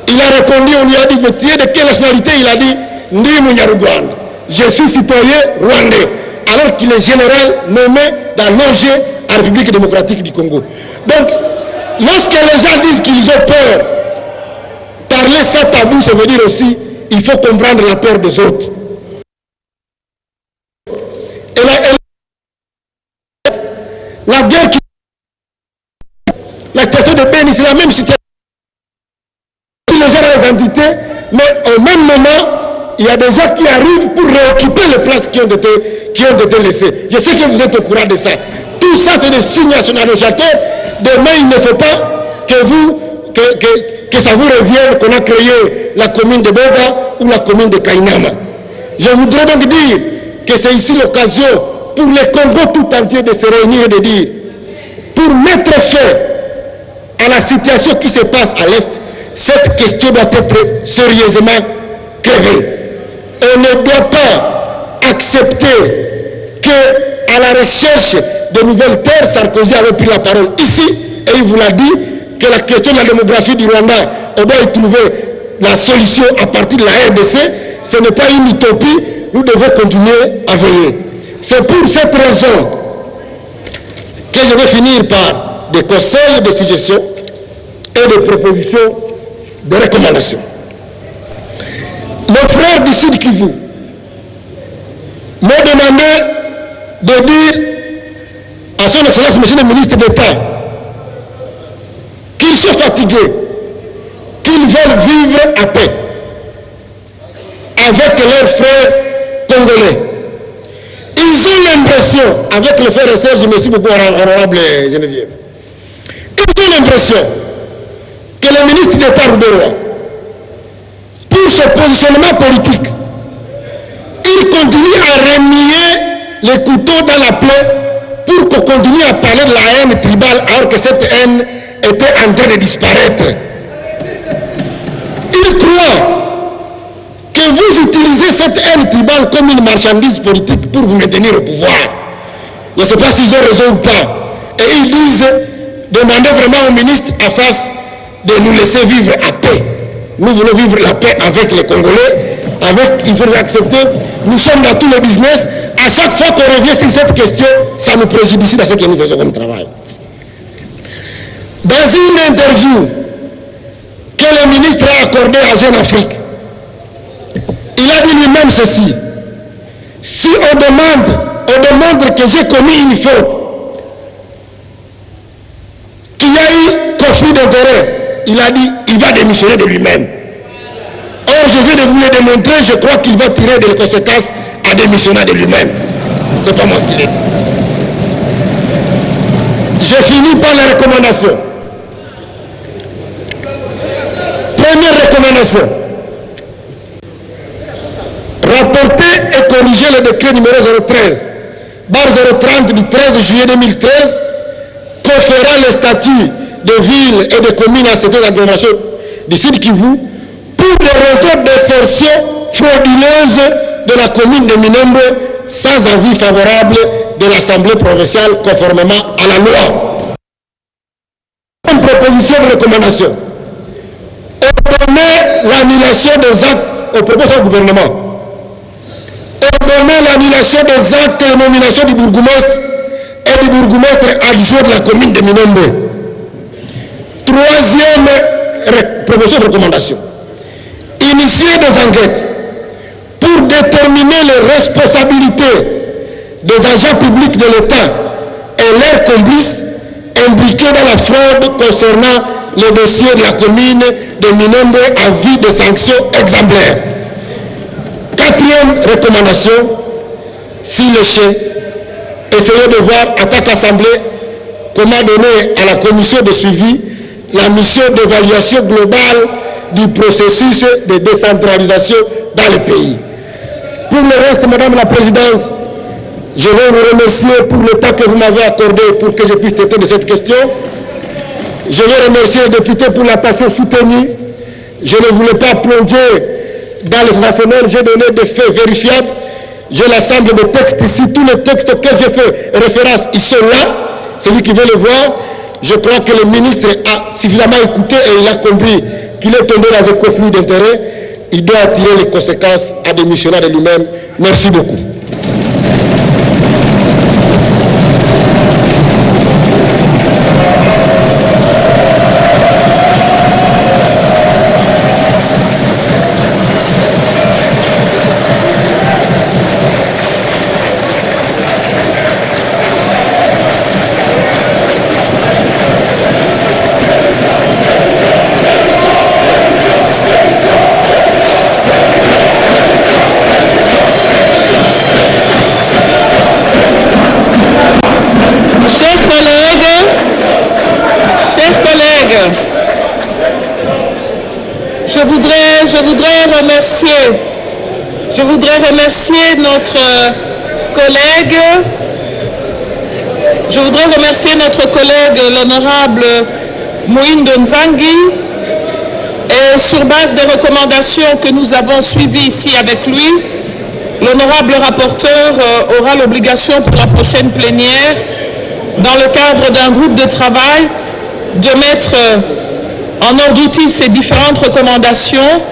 il a répondu, on lui a dit, tu es de quelle nationalité? Il a dit, Ndi Munyaruganda, je suis citoyen rwandais, alors qu'il est général nommé dans l'ONG à la République démocratique du Congo. Donc, lorsque les gens disent qu'ils ont peur, parler sans tabou, ça veut dire aussi, il faut comprendre la peur des autres. La guerre qui... La situation de Béni, c'est la même situation. Les gens ont les entités, mais au même moment, il y a des gens qui arrivent pour réoccuper les places qui ont été laissées. Je sais que vous êtes au courant de ça. Tout ça, c'est des signes nationalisateurs. Demain, il ne faut pas que ça vous revienne qu'on a créé la commune de Boga ou la commune de Kainama. Je voudrais donc dire que c'est ici l'occasion pour les Congos tout entier de se réunir et de dire, pour mettre fin à la situation qui se passe à l'Est, cette question doit être sérieusement crevée. On ne doit pas accepter qu'à la recherche de nouvelles terres, Sarkozy avait pris la parole ici, et il vous l'a dit, que la question de la démographie du Rwanda, on doit y trouver la solution à partir de la RDC. Ce n'est pas une utopie, nous devons continuer à veiller. C'est pour cette raison que je vais finir par des conseils de suggestions et des propositions de recommandations. Nos frères du Sud Kivu m'ont demandé de dire à son Excellence, Monsieur le ministre d'État, qu'ils sont fatigués, qu'ils veulent vivre à paix avec leurs frères congolais. Ils ont l'impression, avec le frère et sœur, je me suis beaucoup honorable Geneviève, ils ont l'impression que le ministre d'État Rouberois, pour ce positionnement politique, il continue à remuer les couteaux dans la plaie pour qu'on continue à parler de la haine tribale alors que cette haine était en train de disparaître. Il croit que vous utilisez cette haine tribale comme une marchandise politique pour vous maintenir au pouvoir. Je ne sais pas s'ils ont raison ou pas. Et ils disent, demandez vraiment au ministre en face de nous laisser vivre à paix. Nous voulons vivre la paix avec les Congolais, il faut accepter, nous sommes dans tous les business. À chaque fois qu'on revient sur cette question, ça nous préjudicie dans ce que nous faisons comme travail. Dans une interview que le ministre a accordée à Jeune Afrique, il a dit lui-même ceci: si on demande que j'ai commis une faute, qu'il y a eu conflit d'intérêt, il a dit il va démissionner de lui-même. Or, je viens de vous le démontrer, je crois qu'il va tirer des conséquences à démissionner de lui-même. C'est pas moi qui l'ai dit. Je finis par les recommandations. Première recommandation: rapporter et corriger le décret numéro 013/030 du 13 juillet 2013 conférant le statut de ville et de commune à cette agglomération du Sud Kivu pour des raisons d'insertion frauduleuse de la commune de Minembwe sans avis favorable de l'Assemblée provinciale conformément à la loi. Une proposition de recommandation: ordonner l'annulation des actes au propos du gouvernement, ordonner l'annulation des actes de nomination du bourgmestre et du bourgmestre adjoint de la commune de Minembwe. Troisième proposition de recommandation: initier des enquêtes pour déterminer les responsabilités des agents publics de l'État et leurs complices impliqués dans la fraude concernant le dossier de la commune de Minembwe à vie de sanctions exemplaires. Quatrième recommandation: si le chef, essayez de voir en tant qu'Assemblée comment donner à la commission de suivi la mission d'évaluation globale du processus de décentralisation dans le pays. Pour le reste, Madame la Présidente, je veux vous remercier pour le temps que vous m'avez accordé pour que je puisse traiter de cette question. Je veux remercier les députés pour l'attention soutenue. Je ne voulais pas plonger dans le sensationnel, j'ai donné des faits vérifiables. J'ai l'ensemble de textes ici, tous les textes auxquels j'ai fait référence, ils sont là. Celui qui veut le voir, je crois que le ministre a suffisamment écouté et il a compris qu'il est tombé dans un conflit d'intérêts. Il doit tirer les conséquences à démissionner de lui-même. Merci beaucoup. Je voudrais remercier notre collègue, l'honorable Moïndo Nzangi, et sur base des recommandations que nous avons suivies ici avec lui, l'honorable rapporteur aura l'obligation pour la prochaine plénière, dans le cadre d'un groupe de travail, de mettre en ordre utile ces différentes recommandations,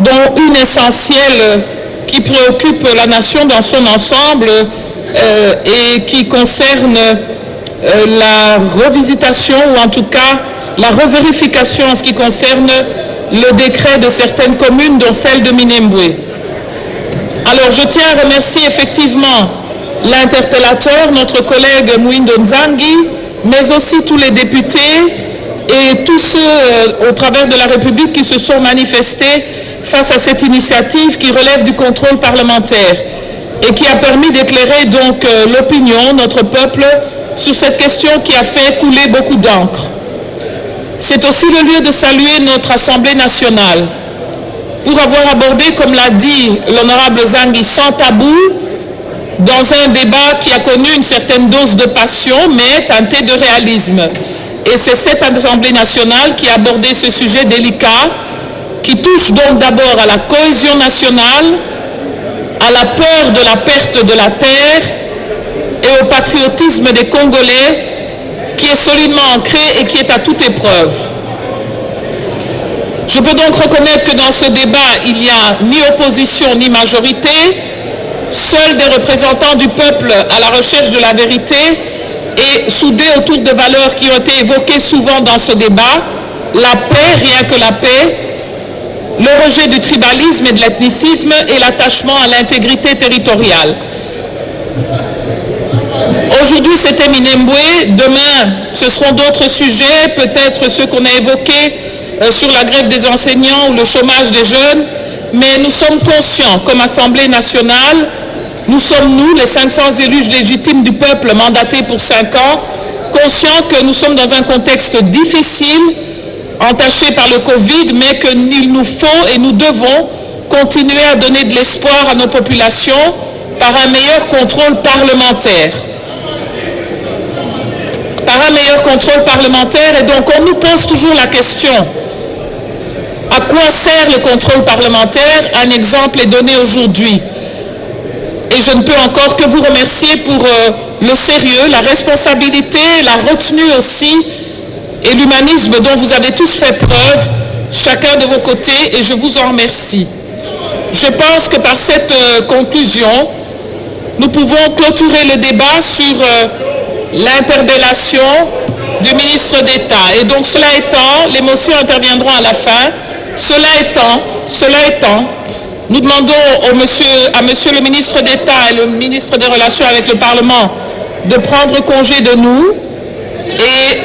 dont une essentielle qui préoccupe la nation dans son ensemble et qui concerne la revisitation ou en tout cas la revérification en ce qui concerne le décret de certaines communes, dont celle de Minembwe. Alors je tiens à remercier effectivement l'interpellateur, notre collègue Moïndo Nzangi, mais aussi tous les députés et tous ceux au travers de la République qui se sont manifestés face à cette initiative qui relève du contrôle parlementaire et qui a permis d'éclairer donc l'opinion, notre peuple, sur cette question qui a fait couler beaucoup d'encre. C'est aussi le lieu de saluer notre Assemblée nationale pour avoir abordé, comme l'a dit l'honorable Nzangi, sans tabou, dans un débat qui a connu une certaine dose de passion, mais teinté de réalisme. Et c'est cette Assemblée nationale qui a abordé ce sujet délicat, qui touche donc d'abord à la cohésion nationale, à la peur de la perte de la terre et au patriotisme des Congolais qui est solidement ancré et qui est à toute épreuve. Je peux donc reconnaître que dans ce débat, il n'y a ni opposition ni majorité. Seuls des représentants du peuple à la recherche de la vérité et soudés autour de valeurs qui ont été évoquées souvent dans ce débat, la paix, rien que la paix, le rejet du tribalisme et de l'ethnicisme et l'attachement à l'intégrité territoriale. Aujourd'hui, c'était Minembwe. Demain, ce seront d'autres sujets, peut-être ceux qu'on a évoqués sur la grève des enseignants ou le chômage des jeunes. Mais nous sommes conscients, comme Assemblée nationale, nous sommes, nous, les 500 élus légitimes du peuple mandatés pour 5 ans, conscients que nous sommes dans un contexte difficile, entaché par le Covid, mais qu'il nous faut et nous devons continuer à donner de l'espoir à nos populations par un meilleur contrôle parlementaire. Par un meilleur contrôle parlementaire, et donc on nous pose toujours la question, à quoi sert le contrôle parlementaire? Un exemple est donné aujourd'hui. Et je ne peux encore que vous remercier pour le sérieux, la responsabilité, la retenue aussi, et l'humanisme dont vous avez tous fait preuve, chacun de vos côtés, et je vous en remercie. Je pense que par cette conclusion, nous pouvons clôturer le débat sur l'interpellation du ministre d'État. Et donc, cela étant, les motions interviendront à la fin. Cela étant, nous demandons à monsieur le ministre d'État et le ministre des Relations avec le Parlement de prendre congé de nous et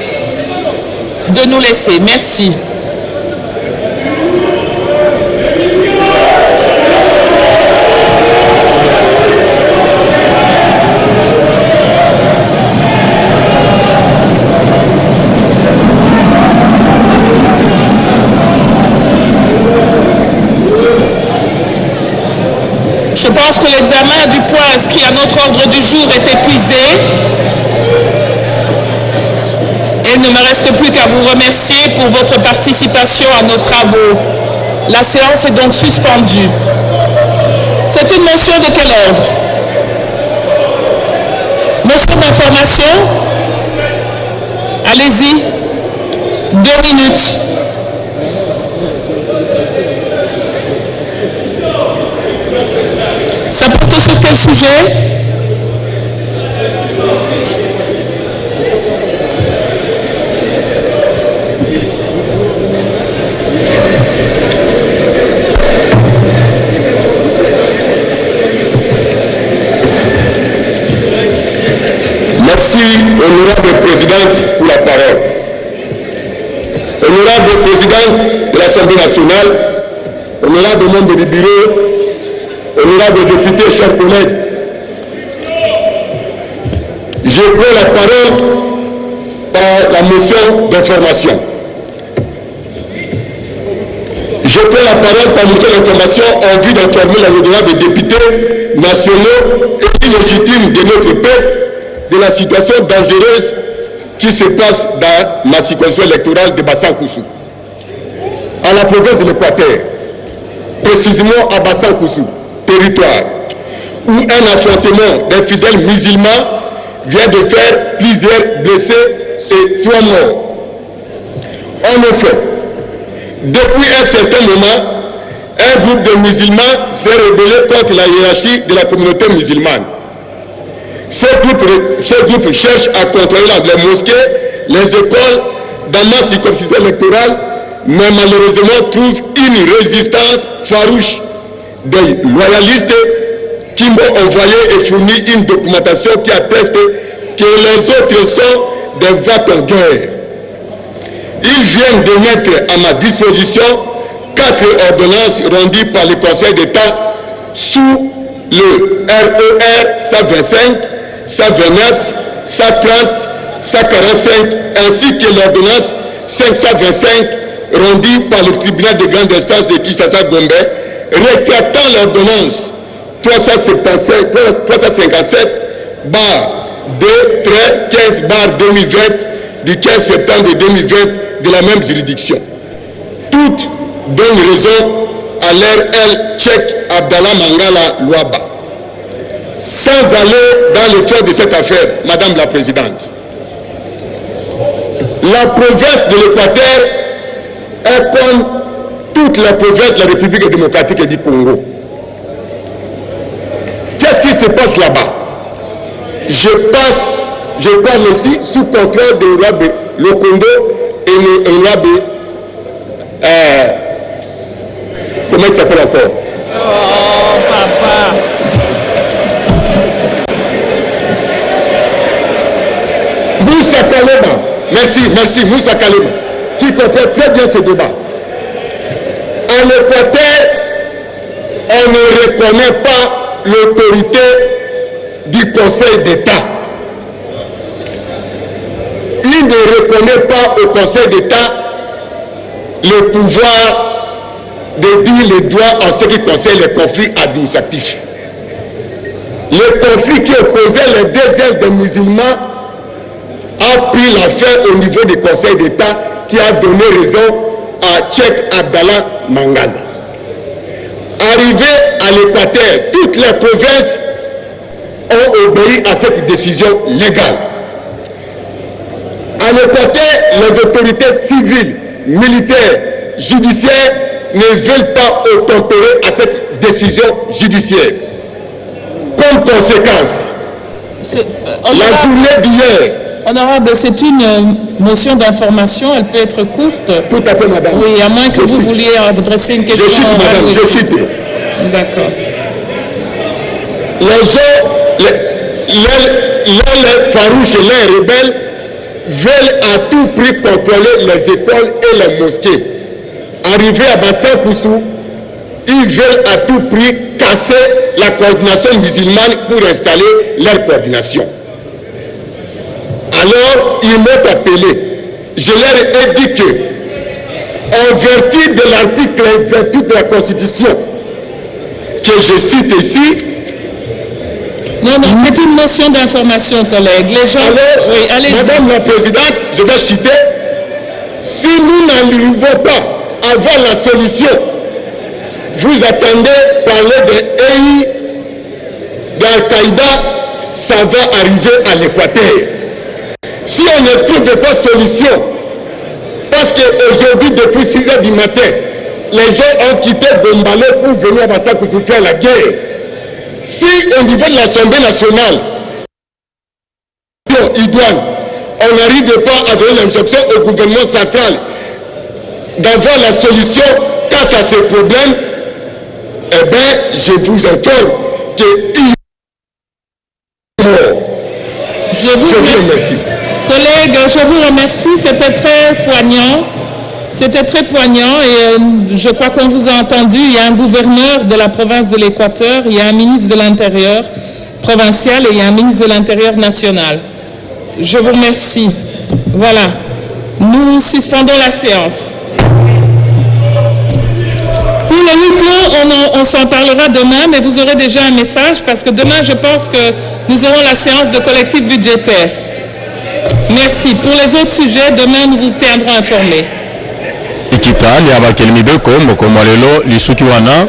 de nous laisser. Merci. Je pense que l'examen du point inscrit à notre ordre du jour est épuisé. Et il ne me reste plus qu'à vous remercier pour votre participation à nos travaux. La séance est donc suspendue. C'est une motion de quel ordre? Motion d'information? Allez-y. 2 minutes. Ça porte sur quel sujet? Merci, honorable présidente, pour la parole. Honorable présidente de l'Assemblée nationale, honorable membre du bureau, honorable député, chers collègues, je prends la parole par la motion d'information. Je prends la parole par motion d'information en vue d'informer les honorables députés nationaux et illégitimes de notre peuple de la situation dangereuse qui se passe dans ma circonscription électorale de Bassam-Koussou, à la province de l'Équateur, précisément à Bassam-Koussou, territoire où un affrontement des fidèles musulmans vient de faire plusieurs blessés et 3 morts. En effet, depuis un certain moment, un groupe de musulmans s'est rebellé contre la hiérarchie de la communauté musulmane. Ce groupe cherche à contrôler les mosquées, les écoles dans ma circonscription électorale, mais malheureusement trouve une résistance farouche des loyalistes qui m'ont envoyé et fourni une documentation qui atteste que les autres sont des va-t-en guerre. Ils viennent de mettre à ma disposition 4 ordonnances rendues par le Conseil d'État sous le RER 125, 129, 130, 145, ainsi que l'ordonnance 525 rendue par le tribunal de grande instance de Kinshasa-Gombe, rétractant l'ordonnance 357 2-15/2020 du 15 septembre 2020 de la même juridiction. Toutes donnent raison à l'RL tchèque Abdallah Mangala Louaba. Sans aller dans le fond de cette affaire, Madame la Présidente, la province de l'Équateur est comme toutes les provinces de la République démocratique du Congo. Qu'est-ce qui se passe là-bas? Je parle ici sous contrôle de Nwabe Lokondo et Nwabe. Comment il s'appelle encore? Oh, papa. Moussa Kalema. Merci, Moussa Kalema, qui comprend très bien ce débat. En Équateur, on ne reconnaît pas l'autorité du Conseil d'État. Il ne reconnaît pas au Conseil d'État le pouvoir de dire les droits en ce qui concerne les conflits administratifs. Le conflit qui opposait les deux ailes des musulmans a pris la fin au niveau du Conseil d'État qui a donné raison à Cheikh Abdallah Mangaza. Arrivé à l'Équateur, toutes les provinces ont obéi à cette décision légale. À l'Équateur, les autorités civiles, militaires, judiciaires ne veulent pas obtempérer à cette décision judiciaire. Comme conséquence, la journée d'hier. Honorable, c'est une motion d'information, elle peut être courte. Tout à fait, madame. Oui, à moins que vous vouliez adresser une question. Je cite, madame, je cite. D'accord. Les gens, les farouches et les rebelles veulent à tout prix contrôler les écoles et les mosquées. Arrivés à Bassakoussou, ils veulent à tout prix casser la coordination musulmane pour installer leur coordination. Alors, ils m'ont appelé. Je leur ai dit que, en vertu de l'article 28 de la Constitution, que je cite ici. Non, c'est une motion d'information, collègue. Les gens. Alors, oui, allez-y. Madame la Présidente, je vais citer. Si nous n'arrivons pas à avoir la solution, vous attendez parler de EI, d'Al-Qaïda, ça va arriver à l'Équateur. Si on ne trouve pas de solution, parce qu'aujourd'hui, depuis 6 heures du matin, les gens ont quitté Bombalo pour venir à Bassakoussou faire la guerre. Si au niveau de l'Assemblée nationale, on n'arrive pas à donner l'instruction au gouvernement central d'avoir la solution quant à ce problème, eh bien, je vous informe qu'il est mort. Je vous remercie. Collègues, je vous remercie, c'était très poignant. C'était très poignant et je crois qu'on vous a entendu. Il y a un gouverneur de la province de l'Équateur, il y a un ministre de l'Intérieur provincial et il y a un ministre de l'Intérieur national. Je vous remercie. Voilà. Nous suspendons la séance. Pour le huis clos, on s'en parlera demain, mais vous aurez déjà un message parce que demain, je pense que nous aurons la séance de collectif budgétaire. Merci. Pour les autres sujets, demain, nous vous tiendrons informés. Ikitali abakeli mibeko mokomo lelo lisuki wana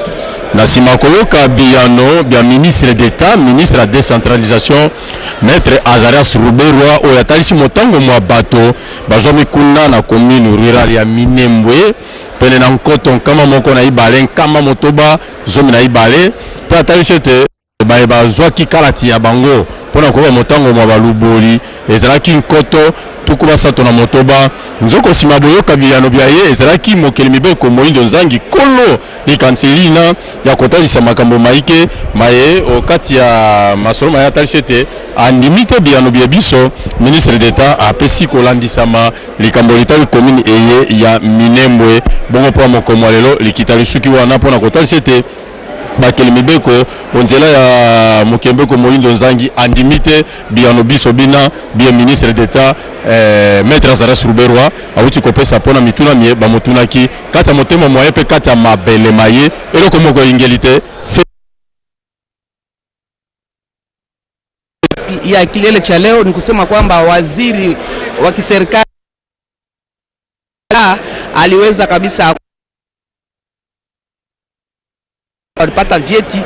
na nsima koyoka biyano bya ministre d'État, ministre de la décentralisation, maître Azarias Ruberwa oyo atalisi motango mwa bato bazwa mikuna na commune rurale ya Minembwe pene na nkoto nkama moko na ibale nkama motoba zomi na ibale pe atalisi ete bazwaki kalati ya bango mpona koba motango mwa baluboli ezalaki nkoto tuku basato na motoba nzoko nsima boyoka biyano bya ye ezalaki mokeli mibeko Moindo Nzangi kolo likanselina ya kotalisa makambo maike maye okati ya masolo maye atalisi ete andimi te biyano bya biso ministre d'État apesi kolandisama likambo litali commune eye ya Minembwe bongo mpo mokomo lelo likita lisuki wana mpona kotalisa ete bakeli mibeko onzela ya mokembeko Moindo Nzangi andimite biyano biso bina bien ministre d'État maître Azarias Ruberwa awuti kopesa pona mituna mie bamotunaki kata motema moye pe kata mabele maye eloko moko ingelite ya kilele cha leo ni kusema kwamba waziri wa kiserikali aliweza kabisa walipata vyeti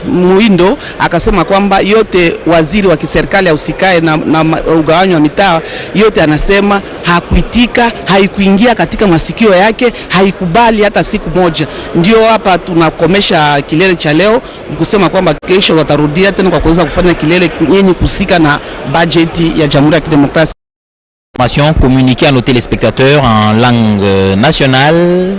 Muindo akasema kwamba yote waziri wa kiserikali ausikae na ugawanyo wa mitaa yote anasema hakuitika, haikuingia katika masikio yake, haikubali hata siku moja. Ndio hapa tunakomesha kilele cha leo kusema kwamba kesho watarudia tena kwa kuweza kufanya kilele yenye kusika na bajeti ya Jamhuri ya Kidemokrasia. Information communiquée à nos téléspectateurs en langue nationale.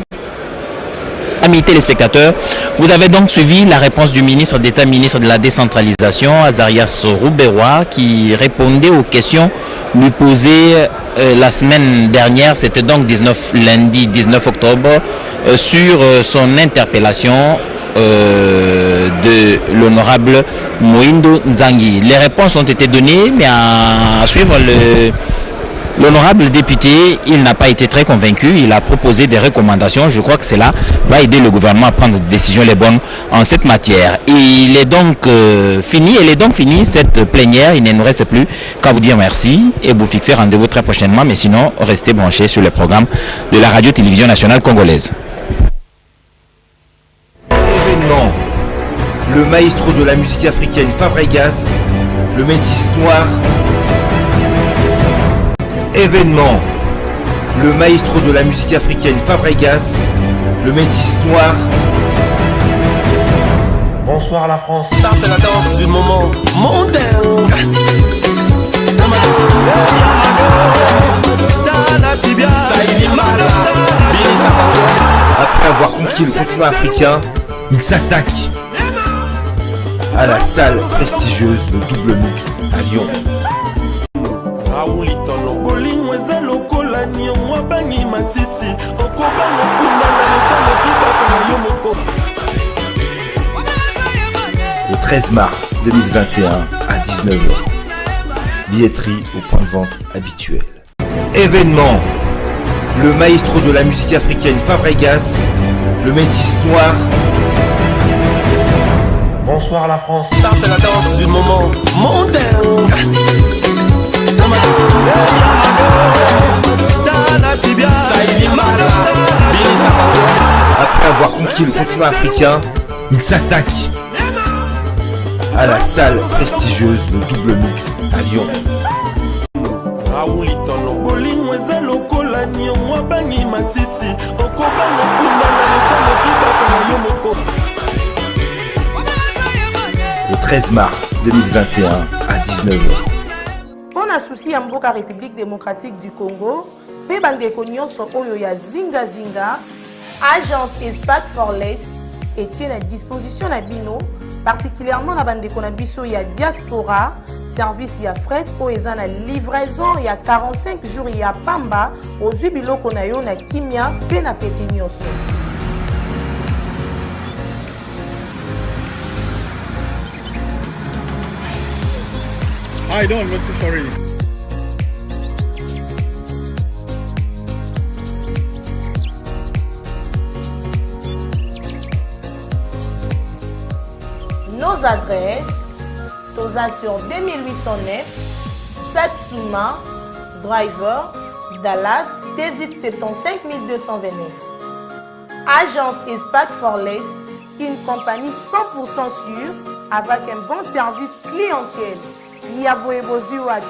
Amis téléspectateurs, vous avez donc suivi la réponse du ministre d'État, ministre de la décentralisation, Azarias Rouberois, qui répondait aux questions lui posées la semaine dernière, c'était donc lundi 19 octobre, sur son interpellation de l'honorable Moindo Nzangi. Les réponses ont été données, mais à suivre l'honorable député, il n'a pas été très convaincu, il a proposé des recommandations, je crois que cela va aider le gouvernement à prendre des décisions les bonnes en cette matière. Et il est donc fini cette plénière, il ne nous reste plus qu'à vous dire merci et vous fixer rendez-vous très prochainement, mais sinon restez branchés sur les programmes de la radio-télévision nationale congolaise. Événement, le maestro de la musique africaine Fabregas, le métis noir. Événement, le maestro de la musique africaine Fabregas, le métis noir. Bonsoir la France. Ça c'est la danse du moment mondain. Après avoir conquis le continent africain, il s'attaque à la salle prestigieuse de double mixte à Lyon. Le 13 mars 2021 à 19h. Billetterie au point de vente habituel. Événement, le maestro de la musique africaine Fabregas, le métis noir. Bonsoir la France. Ça c'est la danse du moment mondain. Après avoir conquis le continent africain, il s'attaque à la salle prestigieuse de double mixte à Lyon. Le 13 mars 2021 à 19h. On a souci à Mboka République démocratique du Congo, pe bandeko nyonso oyo ya zinga zinga, agence Espace for Less est à disposition na bino, particulièrement na bandeko na biso ya diaspora, service ya fret o eza na livraison ya 45 jours ya pamba ozwi biloko na yo na kimia pe na pete nyonso. I don't, Mr. Sorry. Nos adresses, Toza sur 2809, Satsuma, Driver, Dallas, TZ 75229. Agence Espace for Less, une compagnie 100% sûre avec un bon service clientèle. Yaboué Bozuaki.